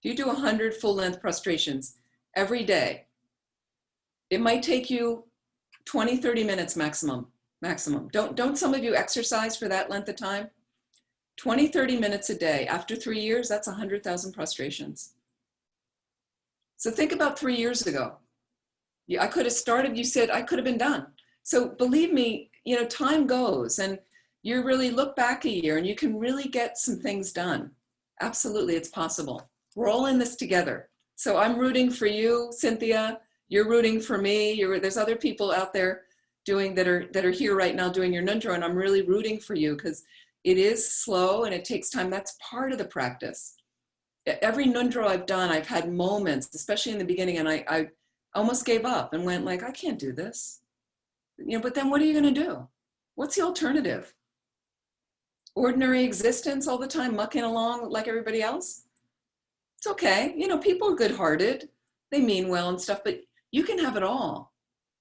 if you do 100 full length prostrations every day, it might take you 20, 30 minutes maximum. Don't some of you exercise for that length of time? 20, 30 minutes a day. After 3 years, that's 100,000 prostrations. So think about 3 years ago. I could have started, you said I could have been done. So believe me, you know, time goes and you really look back a year and you can really get some things done. Absolutely, it's possible. We're all in this together. So I'm rooting for you, Cynthia. You're rooting for me. There's other people out there that are here right now doing your Nundro, and I'm really rooting for you because it is slow and it takes time. That's part of the practice. Every Nundro I've done, I've had moments, especially in the beginning, and I almost gave up and went like, I can't do this. You know, but then what are you going to do? What's the alternative? Ordinary existence all the time, mucking along like everybody else? It's okay. You know, people are good-hearted. They mean well and stuff, but you can have it all.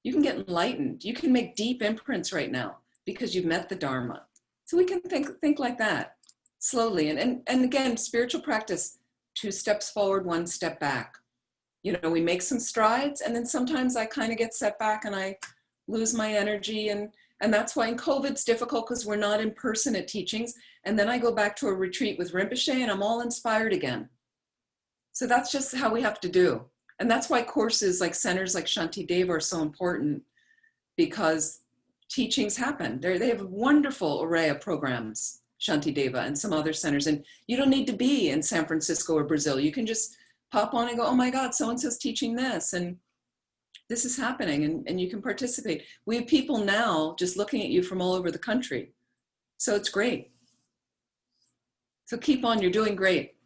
You can get enlightened. You can make deep imprints right now because you've met the Dharma. So we can think like that slowly. And again, spiritual practice, 2 steps forward, 1 step back. You know, we make some strides, and then sometimes I kind of get set back and I lose my energy. And that's why in COVID it's difficult, because we're not in person at teachings. And then I go back to a retreat with Rinpoche and I'm all inspired again. So that's just how we have to do. And that's why courses like centers like Shantideva are so important, because teachings happen. They have a wonderful array of programs, Shantideva and some other centers. And you don't need to be in San Francisco or Brazil. You can just pop on and go, oh my God, so-and-so's teaching this. And this is happening, and you can participate. We have people now just looking at you from all over the country. So it's great. So keep on, you're doing great.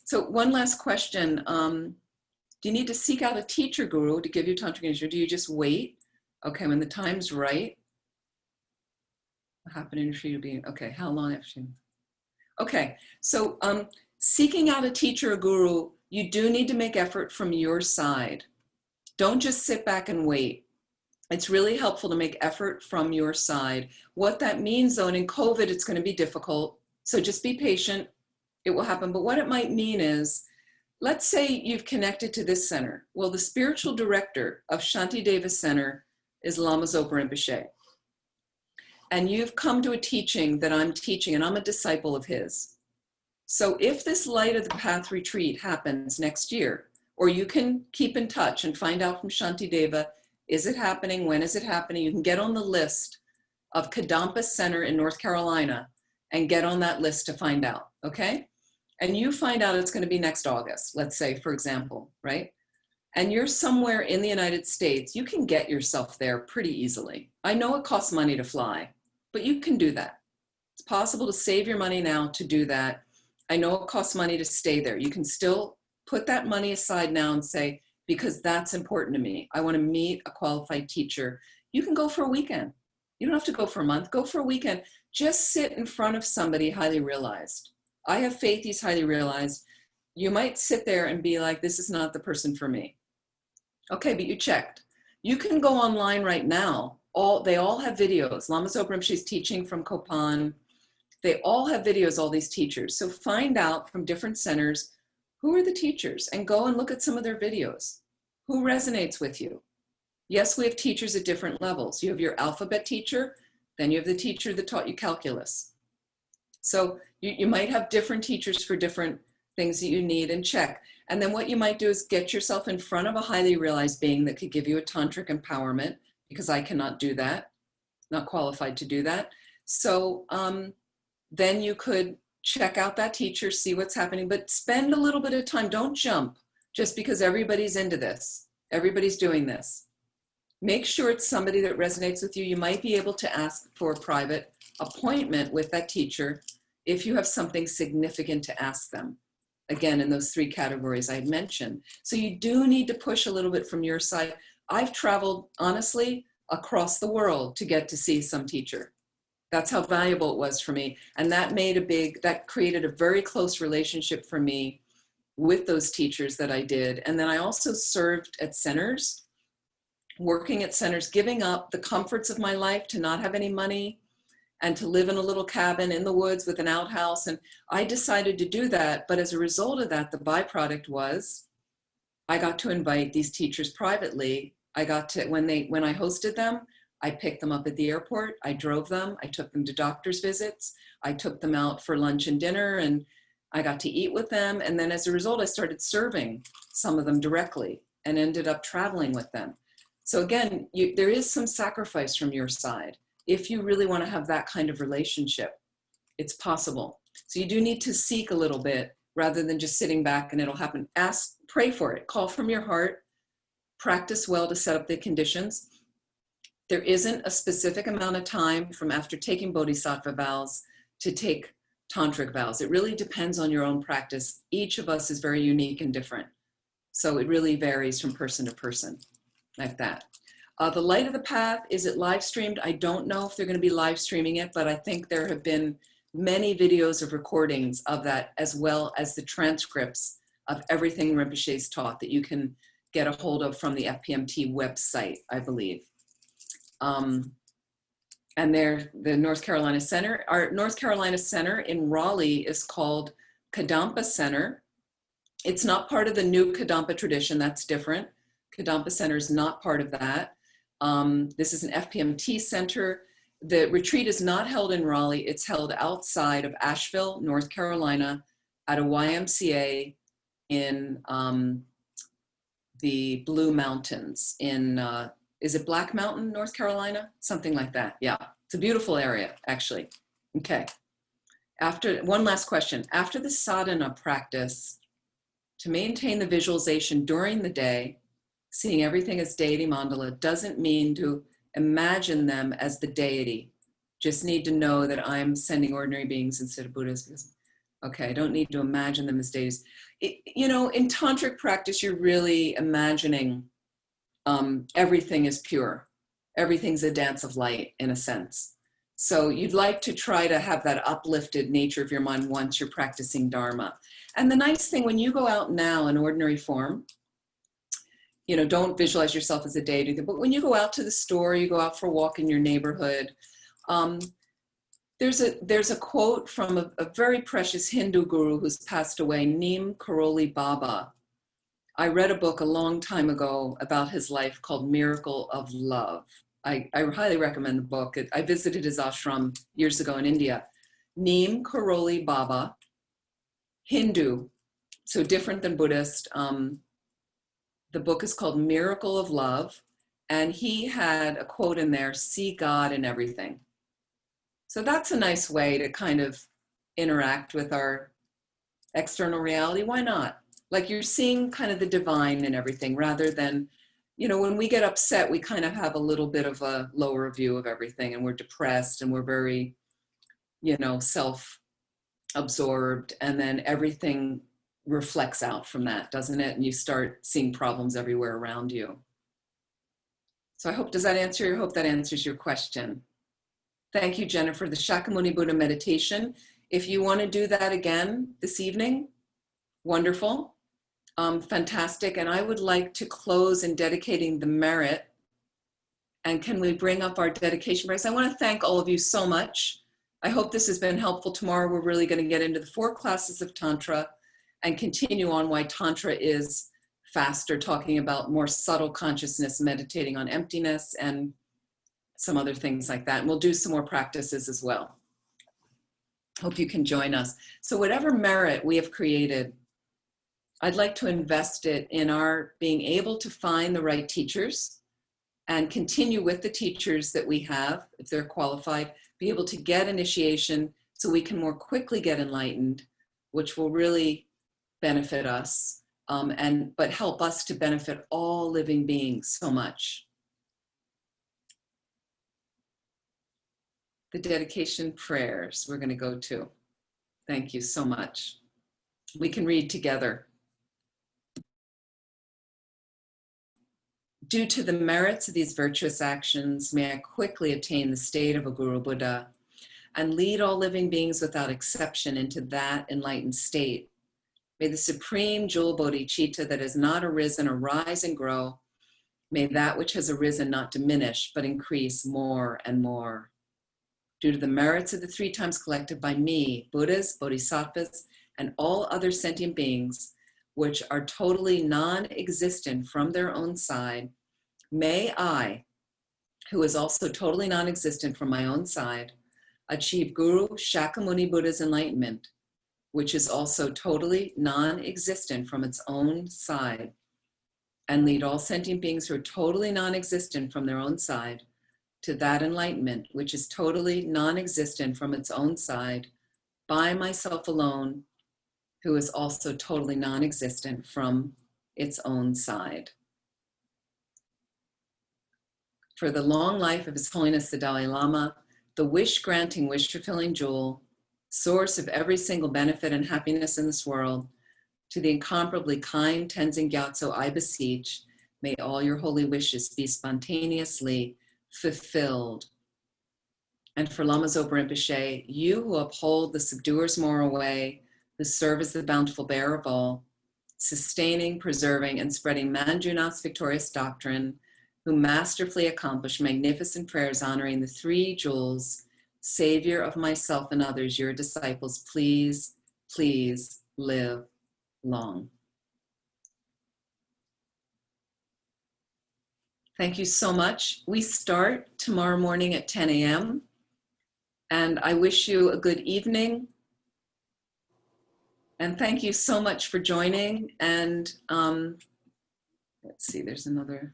So one last question. Do you need to seek out a teacher guru to give you tantric initiation, or do you just wait? Okay, when the time's right. What happened for you to be, okay, how long after you? Okay, so seeking out a teacher or guru, you do need to make effort from your side. Don't just sit back and wait. It's really helpful to make effort from your side. What that means though, and in COVID, it's going to be difficult. So just be patient. It will happen. But what it might mean is, let's say you've connected to this center. Well, the spiritual director of Shantideva Center is Lama Zopa Rinpoche. And you've come to a teaching that I'm teaching, and I'm a disciple of his. So if this Light of the Path retreat happens next year, or you can keep in touch and find out from Shantideva, is it happening? When is it happening? You can get on the list of Kadampa Center in North Carolina and get on that list to find out, okay? And you find out it's going to be next August, let's say, for example, right? And you're somewhere in the United States, you can get yourself there pretty easily. I know it costs money to fly, but you can do that. It's possible to save your money now to do that. I know it costs money to stay there. You can still put that money aside now and say, because that's important to me. I want to meet a qualified teacher. You can go for a weekend. You don't have to go for a month. Go for a weekend. Just sit in front of somebody highly realized. I have faith he's highly realized. You might sit there and be like, this is not the person for me. Okay, but you checked. You can go online right now. They all have videos. Lama Zopa Rinpoche is teaching from Kopan. They all have videos, all these teachers. So find out from different centers, who are the teachers, and go and look at some of their videos. Who resonates with you? Yes, we have teachers at different levels. You have your alphabet teacher, then you have the teacher that taught you calculus. So you might have different teachers for different things that you need, and check. And then what you might do is get yourself in front of a highly realized being that could give you a tantric empowerment, because I cannot do that, not qualified to do that. So then you could check out that teacher, see what's happening, but spend a little bit of time. Don't jump just because everybody's into this. Everybody's doing this. Make sure it's somebody that resonates with you. You might be able to ask for a private appointment with that teacher if you have something significant to ask them. Again, in those 3 categories I mentioned. So you do need to push a little bit from your side. I've traveled, honestly, across the world to get to see some teacher. That's how valuable it was for me. And that created a very close relationship for me with those teachers that I did. And then I also served at centers, working at centers, giving up the comforts of my life to not have any money and to live in a little cabin in the woods with an outhouse. And I decided to do that. But as a result of that, the byproduct was I got to invite these teachers privately. I got to, when I hosted them, I picked them up at the airport. I drove them. I took them to doctor's visits. I took them out for lunch and dinner, and I got to eat with them. And then as a result, I started serving some of them directly and ended up traveling with them. So again, there is some sacrifice from your side. If you really want to have that kind of relationship, it's possible. So you do need to seek a little bit rather than just sitting back and it'll happen. Pray for it. Call from your heart. Practice well to set up the conditions. There isn't a specific amount of time from after taking bodhisattva vows to take tantric vows. It really depends on your own practice. Each of us is very unique and different. So it really varies from person to person, like that. The Light of the Path, is it live streamed? I don't know if they're going to be live streaming it, but I think there have been many videos of recordings of that, as well as the transcripts of everything Rinpoche's taught that you can get a hold of from the FPMT website, I believe. and they're the North Carolina Center. Our North Carolina Center in Raleigh is called Kadampa Center. It's not part of the new Kadampa tradition, that's different. Kadampa Center is not part of that. This is an FPMT center. The retreat is not held in Raleigh, it's held outside of Asheville, North Carolina, at a YMCA in the Blue Mountains in, is it Black Mountain, North Carolina? Something like that, yeah. It's a beautiful area, actually. Okay, one last question. After the sadhana practice, to maintain the visualization during the day, seeing everything as deity mandala doesn't mean to imagine them as the deity. Just need to know that I'm sending ordinary beings instead of Buddhas. Okay, I don't need to imagine them as deities. You know, in tantric practice, you're really imagining everything is pure. Everything's a dance of light, in a sense. So you'd like to try to have that uplifted nature of your mind once you're practicing Dharma. And the nice thing, when you go out now in ordinary form, you know, don't visualize yourself as a deity, but when you go out to the store, you go out for a walk in your neighborhood, there's a quote from a very precious Hindu guru who's passed away, Neem Karoli Baba. I read a book a long time ago about his life called Miracle of Love. I highly recommend the book. I visited his ashram years ago in India. Neem Karoli Baba, Hindu, so different than Buddhist. The book is called Miracle of Love, and he had a quote in there, see God in everything. So that's a nice way to kind of interact with our external reality. Why not? Like you're seeing kind of the divine in everything rather than, you know, when we get upset, we kind of have a little bit of a lower view of everything and we're depressed and we're very, you know, self-absorbed, and then everything reflects out from that, doesn't it? And you start seeing problems everywhere around you. So I hope that answers your question. Thank you, Jennifer. The Shakyamuni Buddha meditation. If you want to do that again this evening, wonderful, fantastic. And I would like to close in dedicating the merit. And can we bring up our dedication prayers? I want to thank all of you so much. I hope this has been helpful. Tomorrow, we're really going to get into the 4 classes of Tantra and continue on why Tantra is faster, talking about more subtle consciousness, meditating on emptiness, and some other things like that. And we'll do some more practices as well. Hope you can join us. So whatever merit we have created, I'd like to invest it in our being able to find the right teachers and continue with the teachers that we have, if they're qualified, be able to get initiation so we can more quickly get enlightened, which will really benefit us, but help us to benefit all living beings so much. The dedication prayers we're going to go to. Thank you so much. We can read together. Due to the merits of these virtuous actions, may I quickly attain the state of a Guru Buddha and lead all living beings without exception into that enlightened state. May the supreme jewel bodhicitta that has not arisen arise and grow. May that which has arisen not diminish, but increase more and more. Due to the merits of the 3 times collected by me, Buddhas, Bodhisattvas, and all other sentient beings, which are totally non-existent from their own side, may I, who is also totally non-existent from my own side, achieve Guru Shakyamuni Buddha's enlightenment, which is also totally non-existent from its own side, and lead all sentient beings who are totally non-existent from their own side to that enlightenment, which is totally non-existent from its own side, by myself alone, who is also totally non-existent from its own side. For the long life of His Holiness the Dalai Lama, the wish-granting, wish-fulfilling jewel, source of every single benefit and happiness in this world, to the incomparably kind Tenzin Gyatso, I beseech, may all your holy wishes be spontaneously fulfilled. And for Lama Zopa Rinpoche, you who uphold the subduer's moral way, who serve as the bountiful bearer of all, sustaining, preserving, and spreading Manjunath's victorious doctrine, who masterfully accomplish magnificent prayers honoring the three jewels, Savior of myself and others, your disciples, please, please live long. Thank you so much. We start tomorrow morning at 10 a.m. And I wish you a good evening. And thank you so much for joining. And let's see, there's another.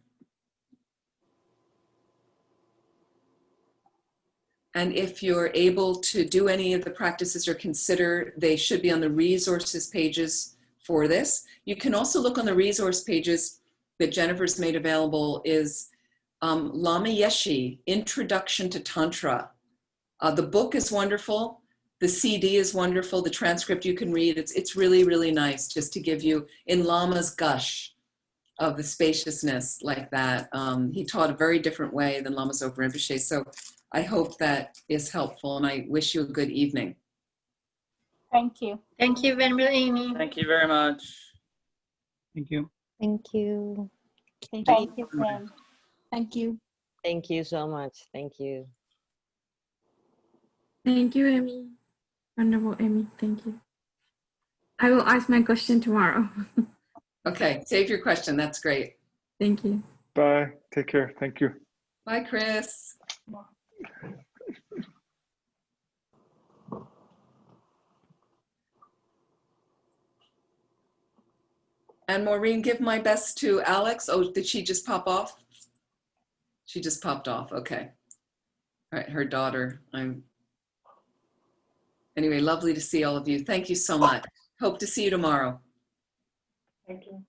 And if you're able to do any of the practices or consider, they should be on the resources pages for this. You can also look on the resource pages that Jennifer's made available is Lama Yeshe, Introduction to Tantra. The book is wonderful. The CD is wonderful. The transcript you can read. It's really, really nice just to give you in Lama's gush of the spaciousness like that. He taught a very different way than Lama Zopa Rinpoche. So I hope that is helpful and I wish you a good evening. Thank you. Thank you, Venerable Amy. Thank you very much. Thank you. Thank you. Thank you, friend. Thank you. Thank you so much. Thank you. Thank you, Amy. Wonderful, Amy. Thank you. I will ask my question tomorrow. Okay, save your question. That's great. Thank you. Bye. Take care. Thank you. Bye, Chris. And Maureen, give my best to Alex. Oh, did she just pop off? She just popped off. Okay. All right, her daughter. Anyway, lovely to see all of you. Thank you so much. Hope to see you tomorrow. Thank you.